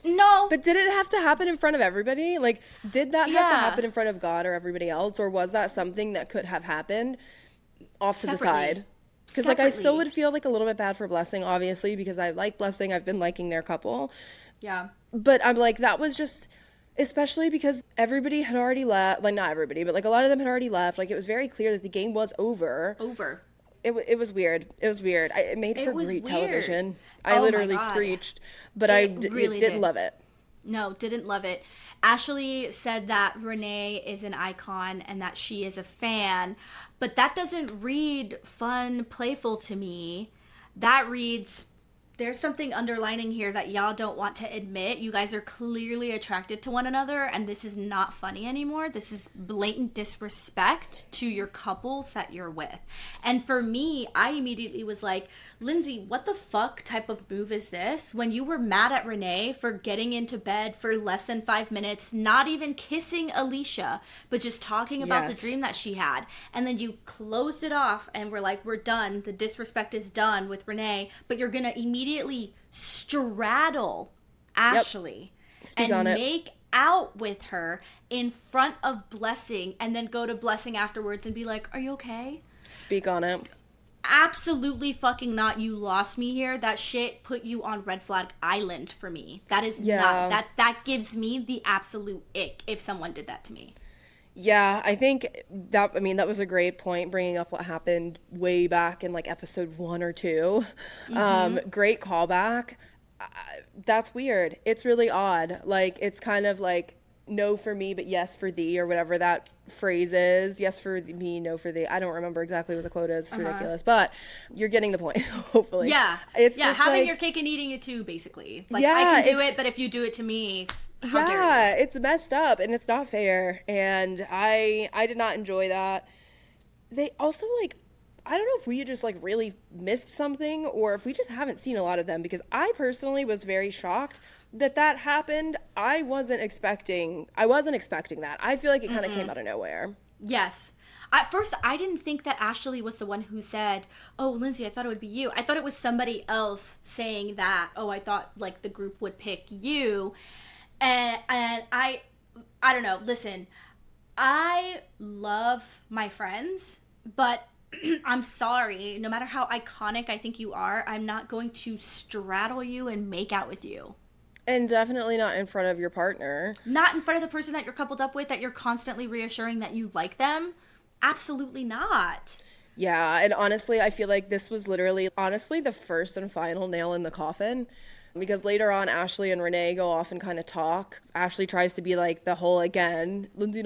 No. But did it have to happen in front of everybody? Like, did that have to Yeah. happen in front of God or everybody else? Or was that something that could have happened? off to the Separately. side. Because, like, I still Separately. would feel, like, a little bit bad for Blessing, obviously, because I like Blessing. I've been liking their couple. Yeah. But I'm like, that was just, especially because everybody had already left. Like, not everybody, but, like, a lot of them had already left. Like, it was very clear that the game was over. Over. It was weird. It was weird. It made It for was great weird. television. I Oh my literally God. screeched, but It really didn't did. love it. No, didn't love it. Ashley said that Renee is an icon and that she is a fan, but that doesn't read fun, playful to me. That reads, there's something underlining here that y'all don't want to admit. You guys are clearly attracted to one another, and this is not funny anymore. This is blatant disrespect to your couples that you're with. And for me, I immediately was like, Lindsay, what the fuck type of move is this? When you were mad at Renee for getting into bed for less than 5 minutes, not even kissing Alicia, but just talking about the Yes. dream that she had. And then you closed it off and were like, we're done. The disrespect is done with Renee. But you're going to immediately straddle Ashley Speak and on it. make out with her in front of Blessing and then go to Blessing afterwards and be like, are you okay? Speak on it. Absolutely fucking not. You lost me here. That shit put you on red flag island for me. That is Yeah. not that gives me the absolute ick if someone did that to me. Yeah, I think that, I mean, that was a great point, bringing up what happened way back in like episode 1 or 2. Great callback. That's weird. It's really odd. Like, it's kind of like no for me, but yes for thee, or whatever that phrase is. Yes for me, no for thee. I don't remember exactly what the quote is. It's ridiculous, but you're getting the point, hopefully. Yeah. It's yeah, just having like, your cake and eating it too, basically. Like, Yeah, I can do it's- it, but if you do it to me, how dare you? yeah, it's messed up and it's not fair. And I did not enjoy that. They also, like, I don't know if we just like really missed something or if we just haven't seen a lot of them, because I personally was very shocked that happened. I wasn't expecting that. I feel like it kind of came out of nowhere. Yes. At first, I didn't think that Ashley was the one who said, oh, Lindsay, I thought it would be you. I thought it was somebody else saying that, oh, I thought, like, the group would pick you. And I don't know. Listen, I love my friends, but I'm sorry. No matter how iconic I think you are, I'm not going to straddle you and make out with you. And definitely not in front of your partner. Not in front of the person that you're coupled up with, that you're constantly reassuring that you like them. Absolutely not. Yeah, and honestly, I feel like this was literally, honestly, the first and final nail in the coffin. Because later on, Ashley and Renee go off and kind of talk. Ashley tries to be like the whole, again, Lindsay's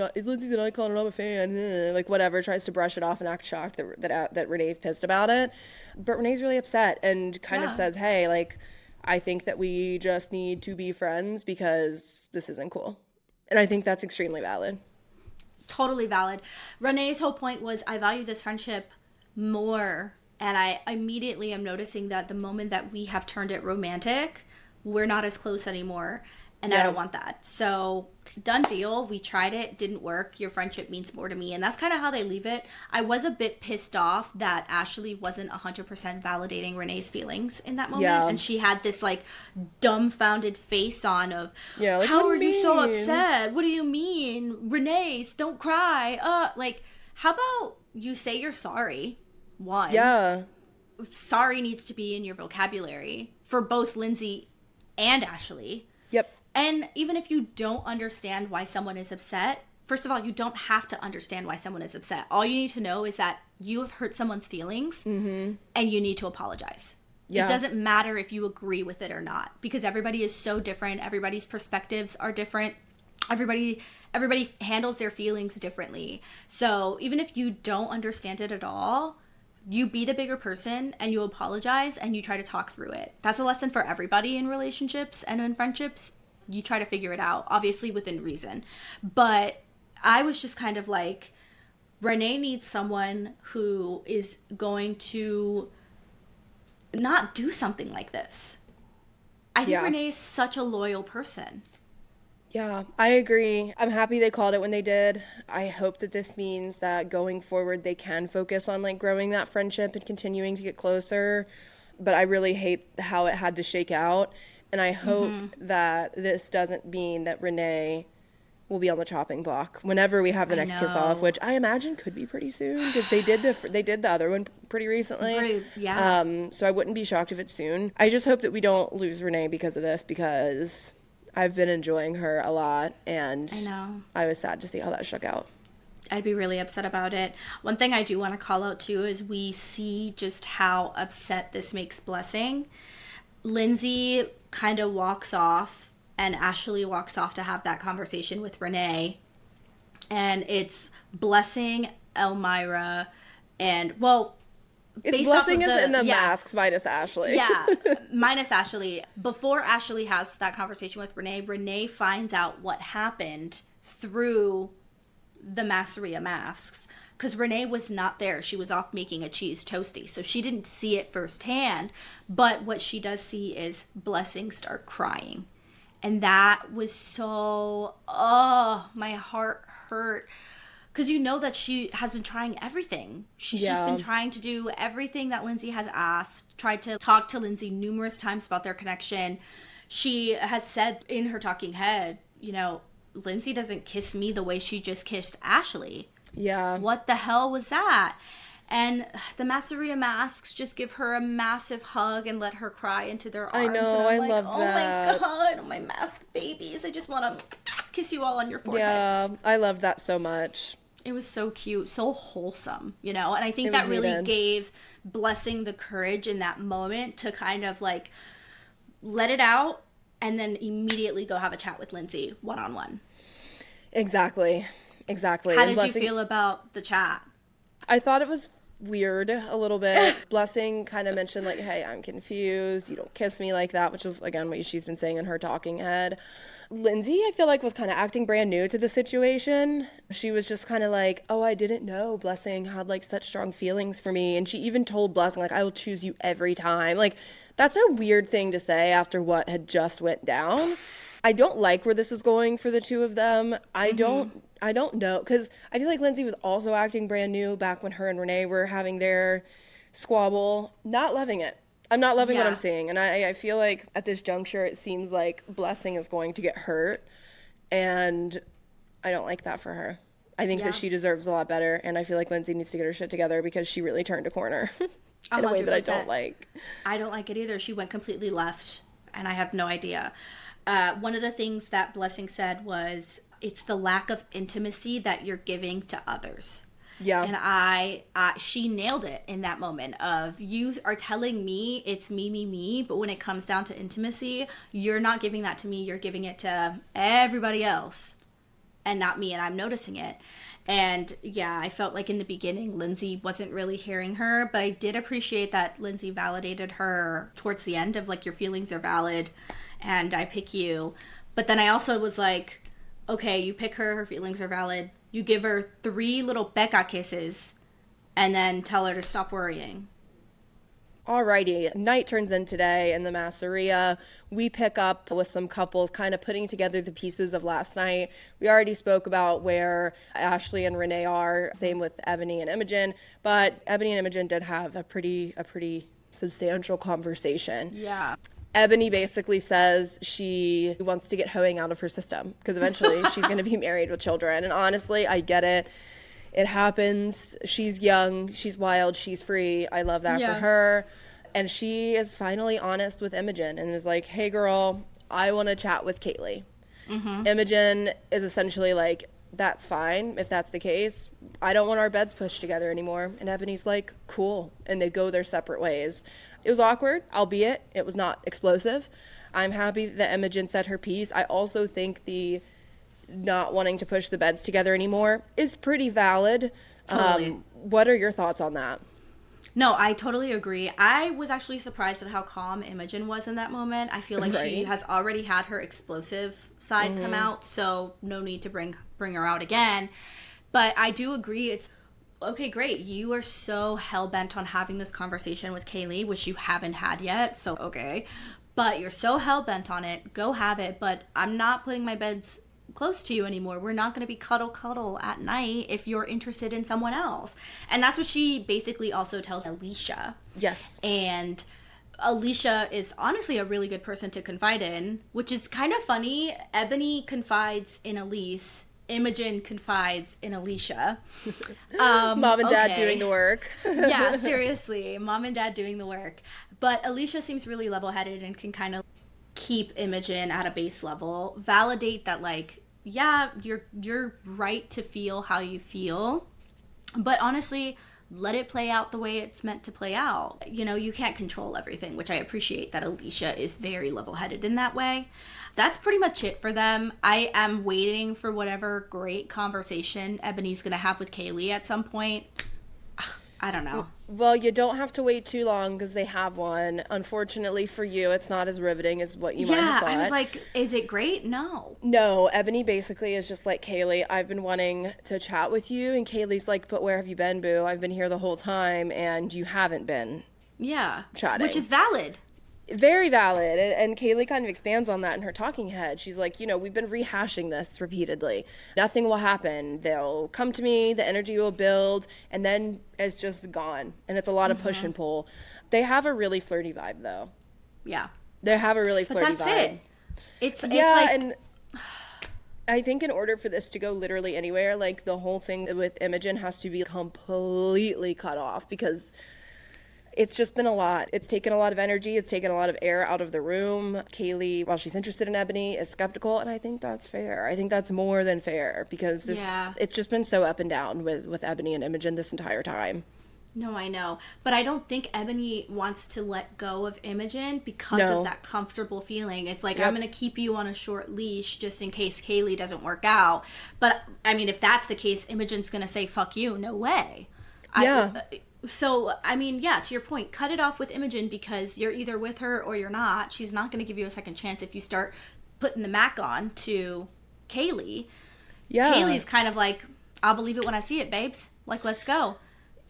an icon and I'm a fan, like whatever, tries to brush it off and act shocked that Renee's pissed about it. But Renee's really upset and kind of Yeah. says, hey, like, I think that we just need to be friends because this isn't cool. And I think that's extremely valid. Totally valid. Renee's whole point was, I value this friendship more. And I immediately am noticing that the moment that we have turned it romantic, we're not as close anymore. And I Yeah. don't want that. So, done deal. We tried it. Didn't work. Your friendship means more to me. And that's kind of how they leave it. I was a bit pissed off that Ashley wasn't 100% validating Renee's feelings in that moment. Yeah. And she had this, like, dumbfounded face on of, Yeah, like, how what are do you you so mean? upset? What do you mean? Renee, don't cry. Like, how about you say you're sorry? One. Yeah. Sorry needs to be in your vocabulary for both Lindsay and Ashley. Yep. And even if you don't understand why someone is upset, first of all, you don't have to understand why someone is upset. All you need to know is that you have hurt someone's feelings and you need to apologize. Yeah. It doesn't matter if you agree with it or not, because everybody is so different. Everybody's perspectives are different. Everybody handles their feelings differently. So even if you don't understand it at all, you be the bigger person and you apologize and you try to talk through it. That's a lesson for everybody in relationships and in friendships. You try to figure it out, obviously within reason. But I was just kind of like, Renee needs someone who is going to not do something like this. I think Yeah. Renee is such a loyal person. Yeah, I agree. I'm happy they called it when they did. I hope that this means that going forward they can focus on like growing that friendship and continuing to get closer. But I really hate how it had to shake out. And I hope that this doesn't mean that Renee will be on the chopping block whenever we have the next kiss off, which I imagine could be pretty soon because they did the other one pretty recently. So I wouldn't be shocked if it's soon. I just hope that we don't lose Renee because of this, because I've been enjoying her a lot, and I know. I was sad to see how that shook out. I'd be really upset about it. One thing I do want to call out too is we see just how upset this makes Blessing. Lindsay kind of walks off, and Ashley walks off to have that conversation with Renee. And it's Blessing, Elmira, and, well, it's Blessing is in the masks minus Ashley. Yeah, minus Ashley. Before Ashley has that conversation with Renee, Renee finds out what happened through the Masseria masks, because Renee was not there. She was off making a cheese toasty, so she didn't see it firsthand. But what she does see is Blessing start crying, and that was so, my heart hurt, because you know that she has been trying everything. She's just been trying to do everything that Lindsay has asked, tried to talk to Lindsay numerous times about their connection. She has said in her talking head, you know, Lindsay doesn't kiss me the way she just kissed Ashley. Yeah. What the hell was that? And the Masseria masks just give her a massive hug and let her cry into their arms. I know, I love that. Oh my God, my mask babies. I just want to kiss you all on your foreheads. Yeah, I love that so much. It was so cute, so wholesome, you know? And I think that really gave Blessing the courage in that moment to kind of like let it out and then immediately go have a chat with Lindsay one-on-one. Exactly. How did you feel about the chat? I thought it was weird a little bit. Blessing kind of mentioned like, hey, I'm confused. You don't kiss me like that, which is, again, what she's been saying in her talking head. Lindsay, I feel like, was kind of acting brand new to the situation. She was just kind of like, oh, I didn't know Blessing had like such strong feelings for me. And she even told Blessing, like, I will choose you every time. Like, that's a weird thing to say after what had just went down. I don't like where this is going for the two of them. I don't know, because I feel like Lindsay was also acting brand new back when her and Renee were having their squabble. Not loving it. I'm not loving what I'm seeing. And I feel like at this juncture, it seems like Blessing is going to get hurt. And I don't like that for her. I think that she deserves a lot better. And I feel like Lindsay needs to get her shit together, because she really turned a corner in a way that I don't like. I don't like it either. She went completely left, and I have no idea. One of the things that Blessing said was, it's the lack of intimacy that you're giving to others. Yeah. And she nailed it in that moment of, you are telling me it's me, but when it comes down to intimacy, you're not giving that to me. You're giving it to everybody else and not me, and I'm noticing it. And yeah, I felt like in the beginning, Lindsay wasn't really hearing her, but I did appreciate that Lindsay validated her towards the end of like, your feelings are valid and I pick you. But then I also was like, okay, you pick her feelings are valid. You give her 3 little Becca kisses and then tell her to stop worrying. Alrighty, night turns in today in the Masseria. We pick up with some couples kind of putting together the pieces of last night. We already spoke about where Ashley and Renee are, same with Ebony and Imogen, but Ebony and Imogen did have a pretty substantial conversation. Yeah. Ebony basically says she wants to get hoeing out of her system because eventually she's going to be married with children. And honestly, I get it. It happens. She's young. She's wild. She's free. I love that for her. And she is finally honest with Imogen and is like, hey, girl, I want to chat with Kaylee. Mm-hmm. Imogen is essentially like, that's fine if that's the case. I don't want our beds pushed together anymore. And Ebony's like, cool. And they go their separate ways. It was awkward, albeit it was not explosive. I'm happy that Imogen said her piece. I also think the not wanting to push the beds together anymore is pretty valid. Totally. What are your thoughts on that? No, I totally agree. I was actually surprised at how calm Imogen was in that moment. I feel like she has already had her explosive side come out, so no need to bring her out again. But I do agree. It's okay, great. You are so hell-bent on having this conversation with Kaylee, which you haven't had yet, so okay. But you're so hell-bent on it. Go have it, but I'm not putting my beds close to you anymore. We're not going to be cuddle at night if you're interested in someone else. And that's what she basically also tells Alicia. Yes. And Alicia is honestly a really good person to confide in, which is kind of funny. Ebony confides in Elise. Imogen confides in Alicia. Mom and dad doing the work. Yeah, seriously. Mom and dad doing the work. But Alicia seems really level-headed and can kind of keep Imogen at a base level. Validate that, like, yeah, you're right to feel how you feel. But honestly, let it play out the way it's meant to play out. You know, you can't control everything, which I appreciate that Alicia is very level-headed in that way. That's pretty much it for them. I am waiting for whatever great conversation Ebony's going to have with Kaylee at some point. I don't know. Well, you don't have to wait too long because they have one. Unfortunately for you, it's not as riveting as what you might have thought. I was like, is it great? No. No, Ebony basically is just like, Kaylee, I've been wanting to chat with you. And Kaylee's like, but where have you been, boo? I've been here the whole time and you haven't been. Yeah. Chatting. Which is valid. Very valid. And Kaylee kind of expands on that in her talking head. She's like, you know, we've been rehashing this repeatedly. Nothing will happen. They'll come to me, the energy will build, and then it's just gone. And it's a lot of push and pull. They have a really flirty vibe, though. Yeah. They have a really flirty vibe. It. It's like... and I think in order for this to go literally anywhere, like, the whole thing with Imogen has to be completely cut off because... it's just been a lot. It's taken a lot of energy. It's taken a lot of air out of the room. Kaylee, while she's interested in Ebony, is skeptical, and I think that's fair. I think that's more than fair because it's just been so up and down with Ebony and Imogen this entire time. No, I know. But I don't think Ebony wants to let go of Imogen because of that comfortable feeling. It's like, I'm going to keep you on a short leash just in case Kaylee doesn't work out. But, I mean, if that's the case, Imogen's going to say, fuck you. No way. Yeah. So, I mean, yeah, to your point, cut it off with Imogen because you're either with her or you're not. She's not going to give you a second chance if you start putting the Mac on to Kaylee. Yeah. Kaylee's kind of like, I'll believe it when I see it, babes. Like, let's go.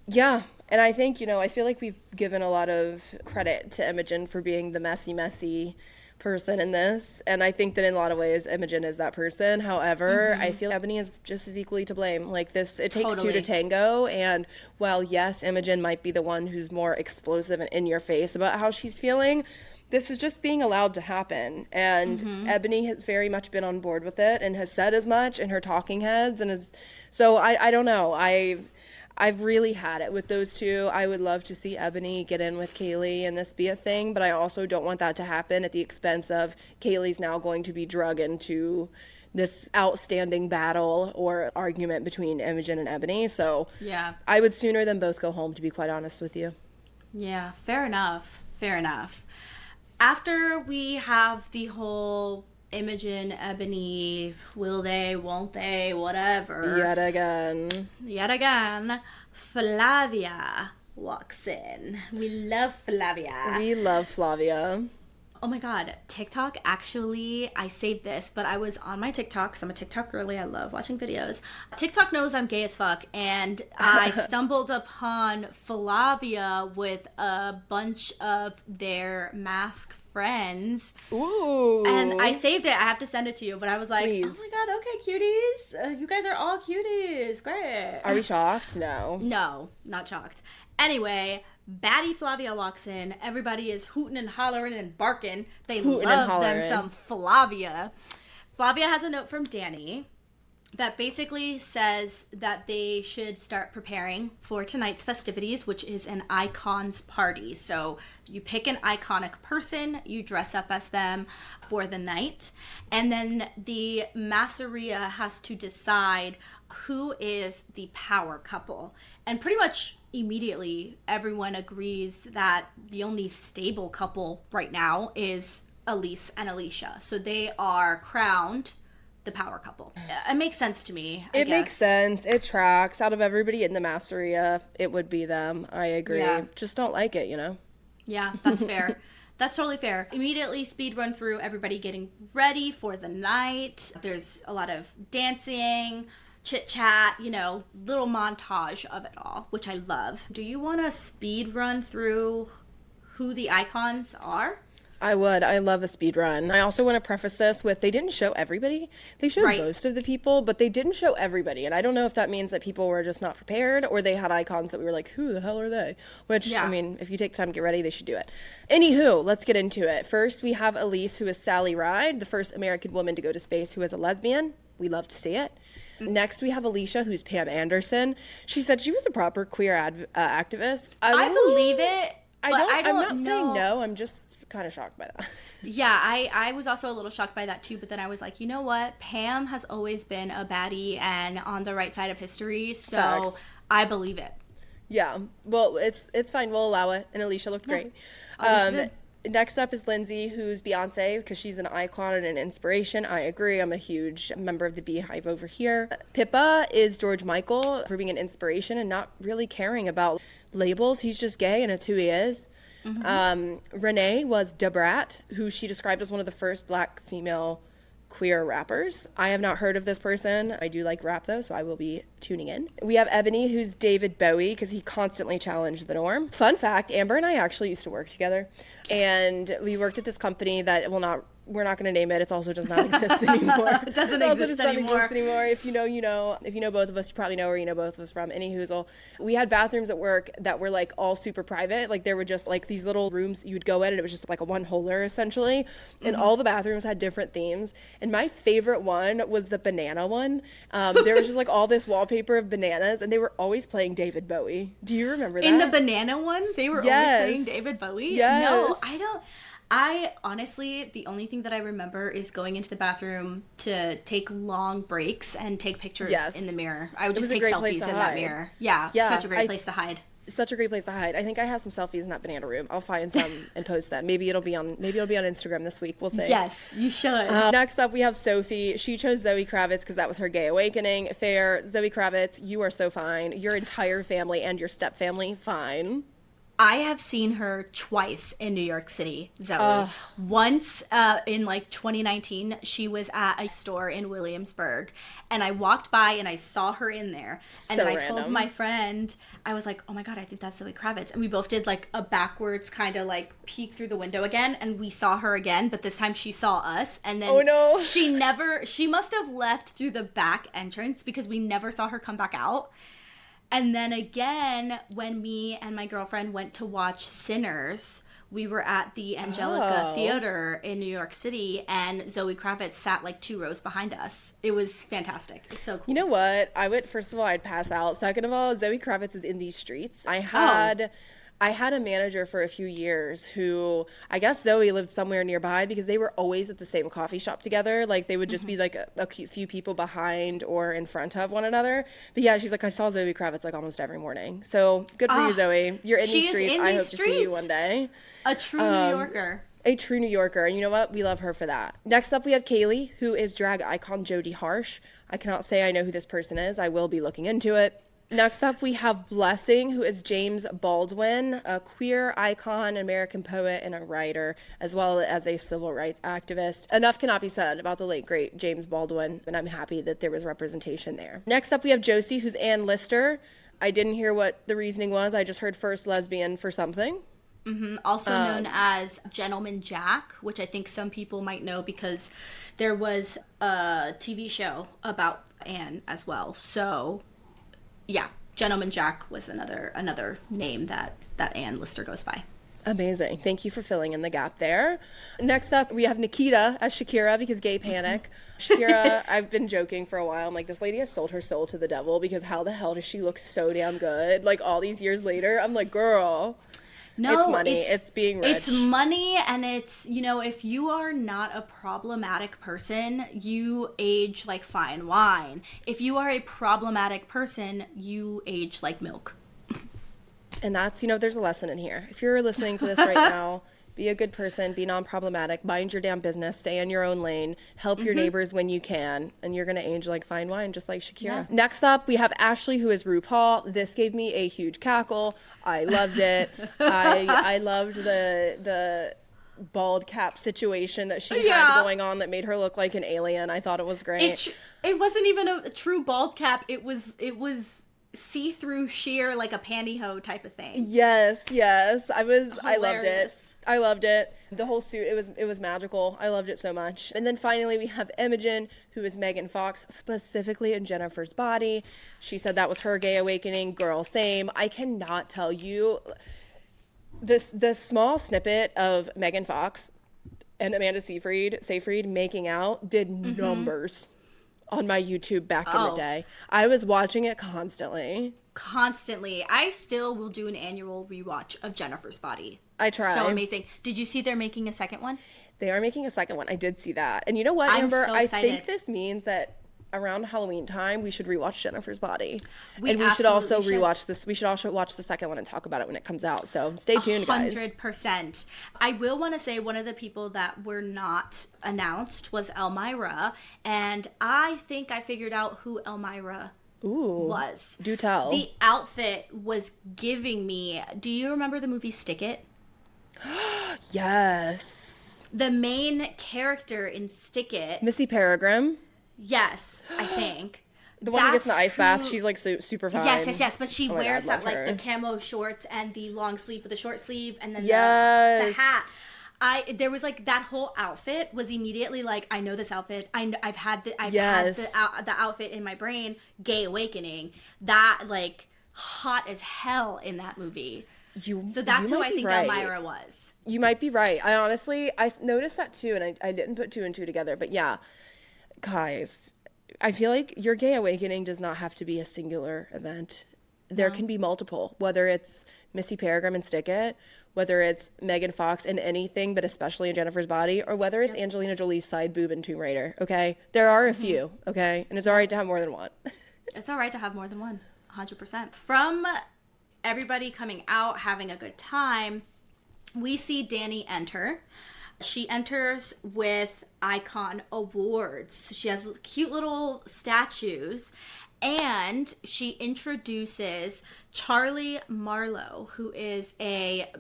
Yeah. And I think, you know, I feel like we've given a lot of credit to Imogen for being the messy person in this, and I think that in a lot of ways Imogen is that person. However, I feel Ebony is just as equally to blame. Like, this, it takes two to tango, and while yes, Imogen might be the one who's more explosive and in your face about how she's feeling, this is just being allowed to happen, and Ebony has very much been on board with it and has said as much in her talking heads, and is so I don't know. I've really had it with those two. I would love to see Ebony get in with Kaylee and this be a thing, but I also don't want that to happen at the expense of Kaylee's now going to be drug into this outstanding battle or argument between Imogen and Ebony. So yeah, I would sooner them both go home, to be quite honest with you. Yeah, fair enough. Fair enough. After we have the whole Imogen, Ebony, will they, won't they, whatever. Yet again. Flavia walks in. We love Flavia. Oh my god, TikTok, actually, I saved this, but I was on my TikTok, because I'm a TikTok girly, I love watching videos. TikTok knows I'm gay as fuck, and I stumbled upon Flavia with a bunch of their mask friends. Ooh. And I saved it. I have to send it to you, but I was like, please. Oh my god, okay, cuties. You guys are all cuties. Great. Are we shocked? No. No, not shocked. Anyway, baddie Flavia walks in. Everybody is hooting and hollering and barking. They love them some Flavia. Flavia has a note from Danny that basically says that they should start preparing for tonight's festivities, which is an icons party. So you pick an iconic person, you dress up as them for the night, and then the Masseria has to decide who is the power couple. And pretty much immediately everyone agrees that the only stable couple right now is Elise and Alicia. So they are crowned the power couple. It makes sense to me. I guess. Makes sense. It tracks. Out of everybody in the Masseria, it would be them. I agree. Yeah. Just don't like it, you know? Yeah, that's fair. That's totally fair. Immediately speed run through everybody getting ready for the night. There's a lot of dancing, chit chat, you know, little montage of it all, which I love. Do you want to speed run through who the icons are? I would. I love a speed run. I also want to preface this with they didn't show everybody. They showed Right. most of the people, but they didn't show everybody. And I don't know if that means that people were just not prepared or they had icons that we were like, who the hell are they? Which, Yeah. I mean, if you take the time to get ready, they should do it. Anywho, let's get into it. First, we have Elise, who is Sally Ride, the first American woman to go to space who is a lesbian. We love to see it. Next, we have Alicia, who's Pam Anderson. She said she was a proper queer activist. I believe it. I but don't, I don't I'm not know. saying no. I'm just kind of shocked by that. Yeah, I was also a little shocked by that too, but then I was like, you know what? Pam has always been a baddie and on the right side of history, so Facts. I believe it. Yeah. Well, it's fine. We'll allow it. And Alicia looked great. Alicia did. Next up is Lindsay, who's Beyonce, because she's an icon and an inspiration. I agree. I'm a huge member of the Beehive over here. Pippa is George Michael for being an inspiration and not really caring about labels. He's just gay, and it's who he is. Renee was Debrat, who she described as one of the first Black female queer rappers. I have not heard of this person. I do like rap though, so I will be tuning in. We have Ebony, who's David Bowie, because he constantly challenged the norm. Fun fact, Amber and I actually used to work together, and we worked at this company that we're not going to name it. It also does not exist anymore. It doesn't also exist does not anymore. exist anymore. If you know, you know. If you know both of us, you probably know where you know both of us from. Any hoozle. We had bathrooms at work that were like all super private. Like there were just like these little rooms you would go in and it was just like a one-holer essentially. And all the bathrooms had different themes. And my favorite one was the banana one. There was just like all this wallpaper of bananas and they were always playing David Bowie. Do you remember that? In the banana one, they were Yes. always playing David Bowie? Yes. No, I don't. I honestly, the only thing that I remember is going into the bathroom to take long breaks and take pictures Yes. in the mirror. I would It just was a take great place selfies to in hide. that mirror. Yeah, Yeah, such a great place to hide. Such a great place to hide. I think I have some selfies in that banana room. I'll find some and post them. Maybe it'll be on Instagram this week. We'll see. Yes, you should. Next up, we have Sophie. She chose Zoe Kravitz because that was her gay awakening. Fair. Zoe Kravitz, you are so fine. Your entire family and your step family, fine. I have seen her twice in New York City, Zoe. Once in like 2019, she was at a store in Williamsburg, and I walked by and I saw her in there. And So then I told random. my friend, I was like, oh my God, I think that's Zoe Kravitz. And we both did like a backwards kind of like peek through the window again, and we saw her again, but this time she saw us. And then Oh, no. she must have left through the back entrance because we never saw her come back out. And then again, when me and my girlfriend went to watch Sinners, we were at the Angelica Oh. Theater in New York City, and Zoe Kravitz sat like 2 rows behind us. It was fantastic. It's so cool. You know what? First of all, I'd pass out. Second of all, Zoe Kravitz is in these streets. I had a manager for a few years who, I guess Zoe lived somewhere nearby because they were always at the same coffee shop together. Like they would just be like a few people behind or in front of one another. But yeah, she's like, I saw Zoe Kravitz like almost every morning. So good for you, Zoe. You're in she these is streets. in I these hope to see you streets. one day. A true New Yorker. A true New Yorker. And you know what? We love her for that. Next up, we have Kaylee, who is drag icon Jodie Harsh. I cannot say I know who this person is. I will be looking into it. Next up, we have Blessing, who is James Baldwin, a queer icon, American poet, and a writer, as well as a civil rights activist. Enough cannot be said about the late, great James Baldwin, and I'm happy that there was representation there. Next up, we have Josie, who's Ann Lister. I didn't hear what the reasoning was. I just heard first lesbian for something. Also known as Gentleman Jack, which I think some people might know because there was a TV show about Anne as well. So, yeah, Gentleman Jack was another name that Anne Lister goes by. Amazing. Thank you for filling in the gap there. Next up, we have Nikita as Shakira because gay panic. Shakira, I've been joking for a while. I'm like, this lady has sold her soul to the devil because how the hell does she look so damn good? Like all these years later, I'm like, girl. No, it's money. It's being rich. It's money, and it's, if you are not a problematic person, you age like fine wine. If you are a problematic person, you age like milk. And that's, there's a lesson in here. If you're listening to this right now, be a good person, be non-problematic, mind your damn business, stay in your own lane, help your neighbors when you can, and you're going to age like fine wine, just like Shakira. Yeah. Next up, we have Ashley, who is RuPaul. This gave me a huge cackle. I loved it. I loved the bald cap situation that she had going on that made her look like an alien. I thought it was great. It wasn't even a true bald cap. It was see-through sheer, like a pantyhose type of thing. Yes. I loved it. Hilarious. I loved it. The whole suit, it was magical. I loved it so much. And then finally we have Imogen, who is Megan Fox, specifically in Jennifer's Body. She said that was her gay awakening. Girl, same. I cannot tell you the small snippet of Megan Fox and Amanda Seyfried making out did numbers on my YouTube back in the day. I was watching it constantly. I still will do an annual rewatch of Jennifer's Body. I try. So amazing. Did you see they're making a second one? They are making a second one. I did see that. And you know what, I'm Amber? so I excited. think this means that around Halloween time, we should rewatch Jennifer's Body. We and we should also absolutely rewatch this. We should also watch the second one and talk about it when it comes out. So stay tuned, guys. 100%. I will want to say one of the people that were not announced was Elmira. And I think I figured out who Elmira was. Do tell. The outfit was giving me... Do you remember the movie Stick It? Yes. The main character in Stick It... Missy Peregrine. Yes, I think. The one who gets in the ice bath, she's like super fine. Yes. But she wears God, that like her. the camo shorts and the long sleeve with the short sleeve and then Yes. the hat. There was like that whole outfit was immediately like, I know this outfit. I've had the outfit in my brain. Gay awakening. That like hot as hell in that movie. So that's who I think Elmira was. You might be right. I noticed that too, and I didn't put two and two together. But yeah, guys, I feel like your gay awakening does not have to be a singular event. There can be multiple, whether it's Missy Peregrine and Stick It, whether it's Megan Fox in anything, but especially in Jennifer's Body, or whether it's Angelina Jolie's side boob in Tomb Raider, okay? There are a few, okay? And it's all right to have more than one. It's all right to have more than one, 100%. From everybody coming out, having a good time, we see Dani enter. She enters with Icon Awards. She has cute little statues, and she introduces Charlie Marlowe, who is a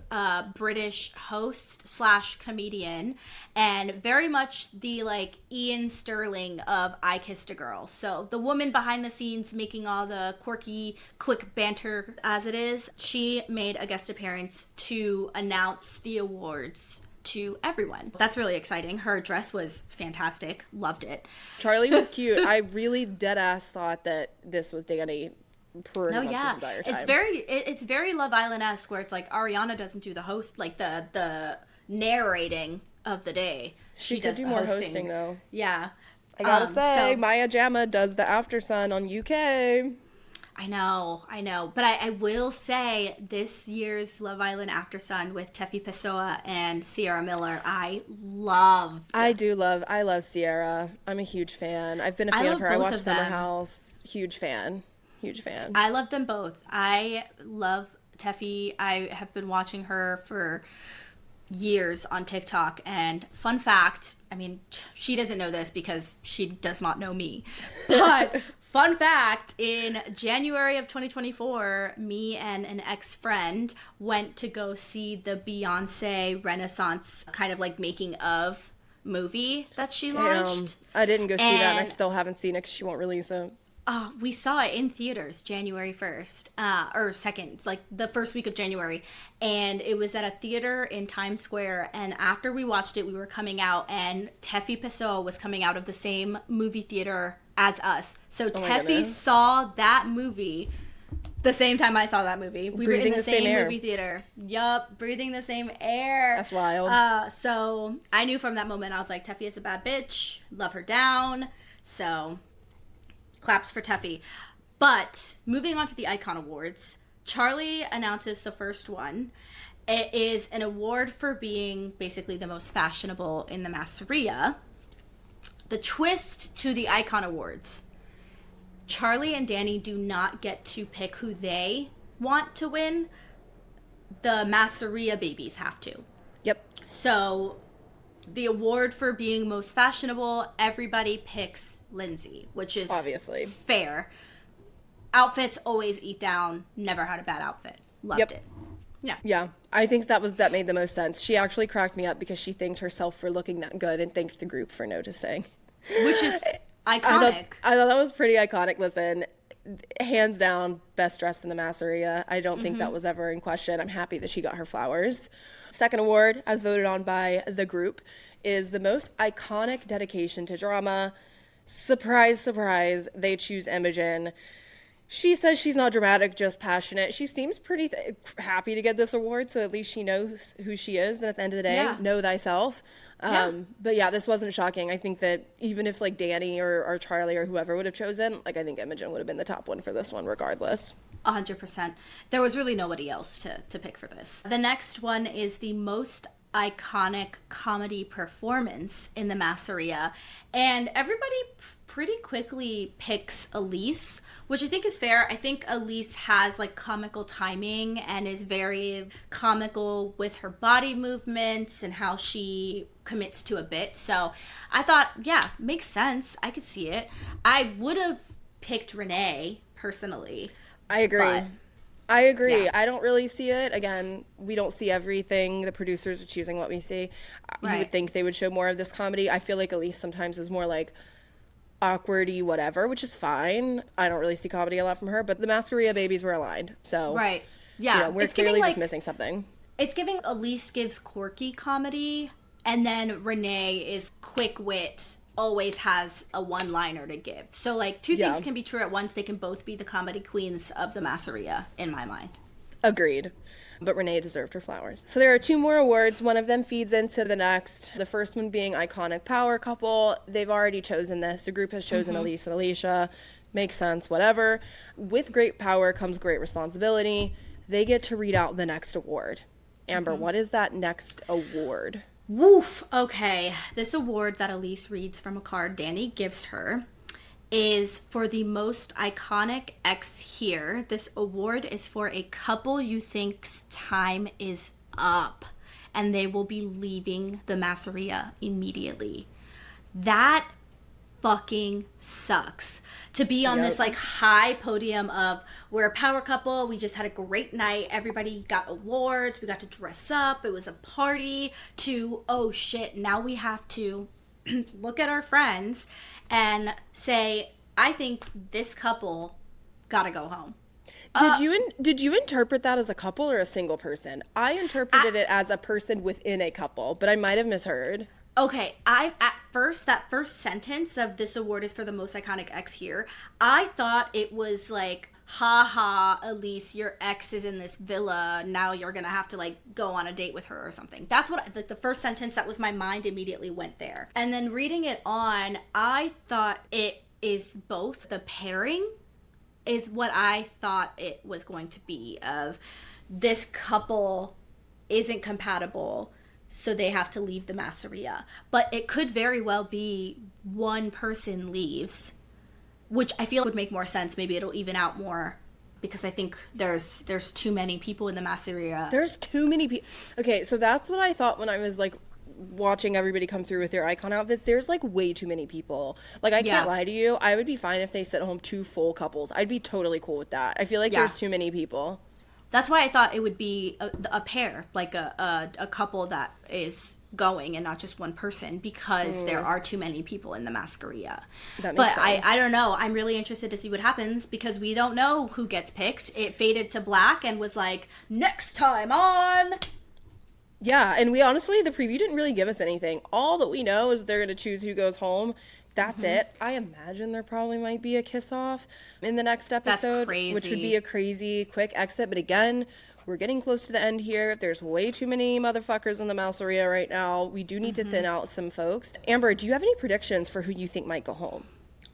British host / comedian, and very much the like Ian Sterling of I Kissed a Girl. So the woman behind the scenes making all the quirky, quick banter as it is. She made a guest appearance to announce the awards to everyone. That's really exciting. Her dress was fantastic. Loved it. Charlie was cute. I really deadass thought that this was Dani pretty much the entire time. It's very Love Island-esque, where it's like Ariana doesn't do the host, like the narrating of the day. She does do more hosting though. Yeah. I gotta say, Maya Jama does the After Sun on UK. I know. But I will say this year's Love Island After Sun with Tefi Pessoa and Sierra Miller, I loved. I love Sierra. I'm a huge fan. I've been a fan of her. I watched Summer House. Huge fan. I love them both. I love Tefi. I have been watching her for years on TikTok. And fun fact, I mean, she doesn't know this because she does not know me. But fun fact, in January of 2024, me and an ex-friend went to go see the Beyonce Renaissance kind of like making of movie that she launched. I didn't go see that, and I still haven't seen it because she won't release it. We saw it in theaters January 1st, or 2nd, like the first week of January. And it was at a theater in Times Square. And after we watched it, we were coming out, and Tefi Pessoa was coming out of the same movie theater as us. So Tefi saw that movie the same time I saw that movie. We were in the same movie theater. Yup, breathing the same air. That's wild. So I knew from that moment, I was like, Tefi is a bad bitch. Love her down. So claps for Tefi. But moving on to the Icon Awards, Charlie announces the first one. It is an award for being basically the most fashionable in the Masseria. The twist to the Icon Awards: Charlie and Dani do not get to pick who they want to win. The Masseria babies have to. Yep. So the award for being most fashionable, everybody picks Lindsay, which is obviously fair. Outfits always eat down. Never had a bad outfit. Loved it. Yeah. I think that made the most sense. She actually cracked me up because she thanked herself for looking that good and thanked the group for noticing. Which is iconic. I thought that was pretty iconic. Listen, hands down, best dressed in the Masseria. I don't think that was ever in question. I'm happy that she got her flowers. Second award, as voted on by the group, is the most iconic dedication to drama. Surprise, surprise, they choose Imogen. She says she's not dramatic, just passionate. She seems pretty happy to get this award, so at least she knows who she is. And at the end of the day, know thyself. But yeah, this wasn't shocking. I think that even if like Danny or Charlie or whoever would have chosen, like I think Imogen would have been the top one for this one regardless. 100%. There was really nobody else to pick for this. The next one is the most iconic comedy performance in the Masseria. And everybody pretty quickly picks Elise, which I think is fair. I think Elise has like comical timing and is very comical with her body movements and how she commits to a bit. So I thought, yeah, makes sense. I could see it. I would have picked Renee personally. I agree. I agree. Yeah. I don't really see it. Again, we don't see everything. The producers are choosing what we see. Right. You would think they would show more of this comedy. I feel like Elise sometimes is more like awkward-y whatever, which is fine. I don't really see comedy a lot from her, but the Masseria babies were aligned. So, right. Yeah. You know, we're clearly just missing something. It's giving Elise gives quirky comedy, and then Renee is quick wit, always has a one-liner to give. So, like, two things can be true at once. They can both be the comedy queens of the Masseria, in my mind. Agreed. But Renee deserved her flowers. So there are two more awards. One of them feeds into the next. The first one being iconic power couple. They've already chosen this. The group has chosen Elise and Alicia. Makes sense, whatever. With great power comes great responsibility. They get to read out the next award. Amber, what is that next award? Woof. Okay. This award that Elise reads from a card Danny gives her is for the most iconic ex here. This award is for a couple you think's time is up and they will be leaving the Masseria immediately. That fucking sucks. To be on this like high podium of we're a power couple, we just had a great night, everybody got awards, we got to dress up, it was a party, to oh shit, now we have to look at our friends and say, I think this couple gotta go home. Did you interpret that as a couple or a single person? I interpreted it as a person within a couple, but I might have misheard. Okay, at first, that first sentence of this award is for the most iconic ex here, I thought it was like, ha ha, Elise, your ex is in this villa, now you're gonna have to like go on a date with her or something. That's what, like the first sentence, that was my mind immediately went there. And then reading it on, I thought it is both. The pairing is what I thought it was going to be, of this couple isn't compatible, so they have to leave the Masseria. But it could very well be one person leaves, which I feel would make more sense. Maybe it'll even out more, because I think there's too many people in the Masseria. There's too many people. Okay, so that's what I thought when I was like watching everybody come through with their icon outfits. There's like way too many people. Like I can't lie to you, I would be fine if they sent home two full couples. I'd be totally cool with that. I feel like there's too many people. That's why I thought it would be a pair, like a couple that is going and not just one person, because there are too many people in the Masseria. That makes sense. I don't know. I'm really interested to see what happens, because we don't know who gets picked. It faded to black and was like, next time on. Yeah, and we honestly, the preview didn't really give us anything. All that we know is they're going to choose who goes home. That's it. I imagine there probably might be a kiss-off in the next episode, which would be a crazy quick exit. But again, we're getting close to the end here. There's way too many motherfuckers in the Masseria right now. We do need to thin out some folks. Amber, do you have any predictions for who you think might go home?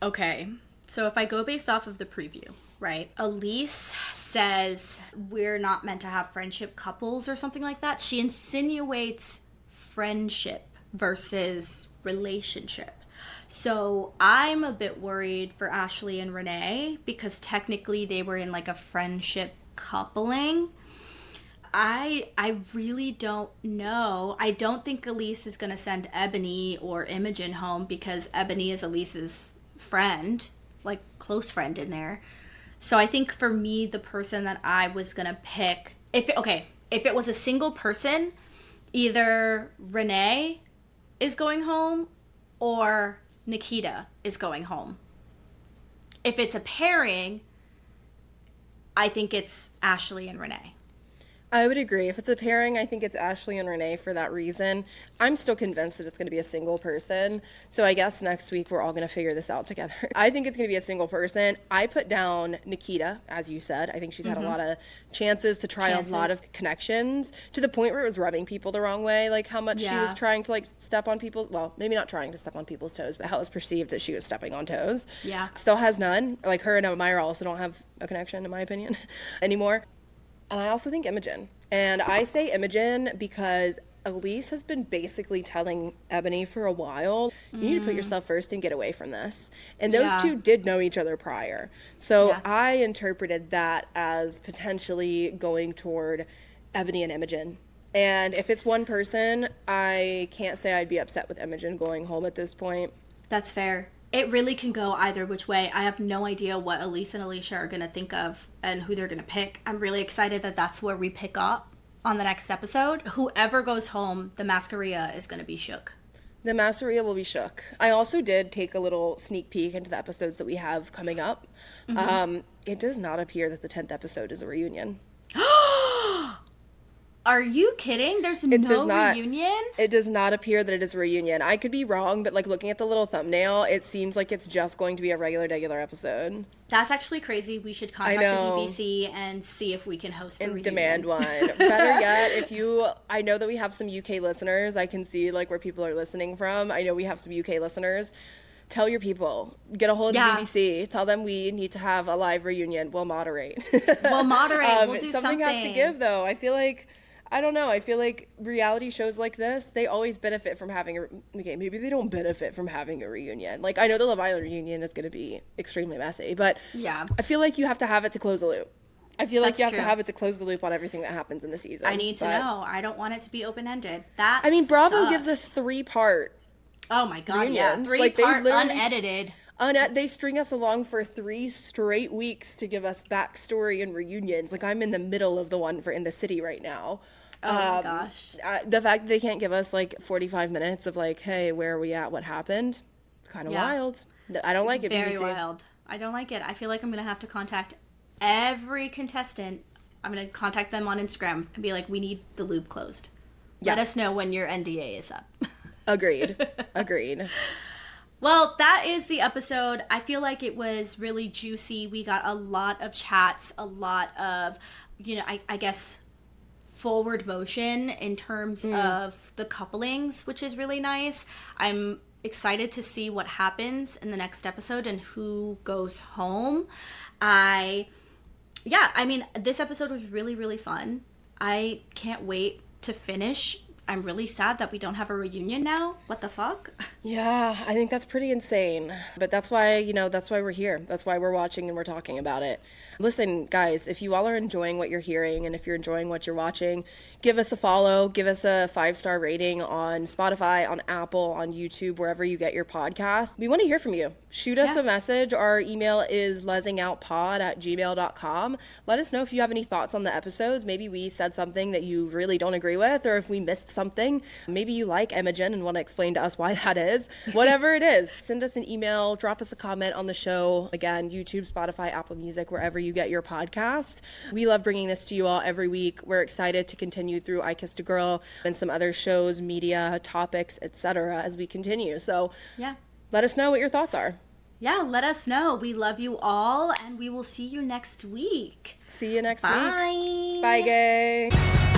Okay, so if I go based off of the preview, right? Elise says we're not meant to have friendship couples or something like that. She insinuates friendship versus relationship. So I'm a bit worried for Ashley and Renee, because technically they were in like a friendship coupling. I really don't know. I don't think Elise is going to send Ebony or Imogen home, because Ebony is Elise's friend, like close friend in there. So I think for me, the person that I was going to pick, if it was a single person, either Renee is going home or Nikita is going home. If it's a pairing, I think it's Ashley and Renee. I would agree. If it's a pairing, I think it's Ashley and Renee for that reason. I'm still convinced that it's going to be a single person. So I guess next week we're all going to figure this out together. I think it's going to be a single person. I put down Nikita, as you said. I think she's had a lot of chances to try a lot of connections to the point where it was rubbing people the wrong way. Like how much she was trying to like step on people's, well, maybe not trying to step on people's toes, but how it was perceived that she was stepping on toes. Yeah. Still has none. Like her and Amira also don't have a connection, in my opinion, anymore. And I also think Imogen. And I say Imogen because Elise has been basically telling Ebony for a while, you need to put yourself first and get away from this. And those two did know each other prior. So I interpreted that as potentially going toward Ebony and Imogen. And if it's one person, I can't say I'd be upset with Imogen going home at this point. That's fair. It really can go either which way. I have no idea what Elise and Alicia are going to think of and who they're going to pick. I'm really excited that that's where we pick up on the next episode. Whoever goes home, the Masseria is going to be shook. The Masseria will be shook. I also did take a little sneak peek into the episodes that we have coming up. It does not appear that the 10th episode is a reunion. Are you kidding? There's no reunion? It does not appear that it is a reunion. I could be wrong, but like looking at the little thumbnail, it seems like it's just going to be a regular episode. That's actually crazy. We should contact the BBC and see if we can host the reunion. Demand one. Better yet, I know that we have some UK listeners. I can see like where people are listening from. I know we have some UK listeners. Tell your people. Get a hold of the BBC. Tell them we need to have a live reunion. We'll moderate. We'll do something. Something has to give, though. I feel like reality shows like this, they always benefit from having maybe they don't benefit from having a reunion. Like, I know the Love Island reunion is going to be extremely messy, but I feel like you have to have it to close the loop. I feel like you have to have it to close the loop on everything that happens in the season. I need to know. I don't want it to be open-ended. Bravo gives us 3-part Oh my God, reunions. 3-part unedited. They string us along for 3 straight weeks to give us backstory and reunions. Like, I'm in the middle of the one for In the City right now. Oh my gosh. The fact that they can't give us like 45 minutes of like, hey, where are we at? What happened? Kind of wild. I don't like it. Very BBC. wild. I don't like it. I feel like I'm going to have to contact every contestant. I'm going to contact them on Instagram and be like, we need the loop closed. Let us know when your NDA is up. Agreed. Well, that is the episode. I feel like it was really juicy. We got a lot of chats, a lot of, I guess, forward motion in terms of the couplings, which is really nice. I'm excited to see what happens in the next episode and who goes home. This episode was really, really fun. I can't wait to finish. I'm really sad that we don't have a reunion now. What the fuck? Yeah, I think that's pretty insane. But that's why we're here. That's why we're watching and we're talking about it. Listen, guys, if you all are enjoying what you're hearing and if you're enjoying what you're watching, give us a follow, give us a 5-star rating on Spotify, on Apple, on YouTube, wherever you get your podcast. We want to hear from you. Shoot us a message. Our email is lezzingoutpod@gmail.com. Let us know if you have any thoughts on the episodes. Maybe we said something that you really don't agree with, or if we missed something. Maybe you like Imogen and want to explain to us why that is. Whatever it is, send us an email, drop us a comment on the show. Again, YouTube, Spotify, Apple Music, wherever you get your podcast. We love bringing this to you all every week. We're excited to continue through I Kissed a Girl and some other shows, media, topics, etc. as we continue. So let us know what your thoughts are. Yeah, let us know. We love you all, and we will see you next week. See you next week. Bye. Bye, gay.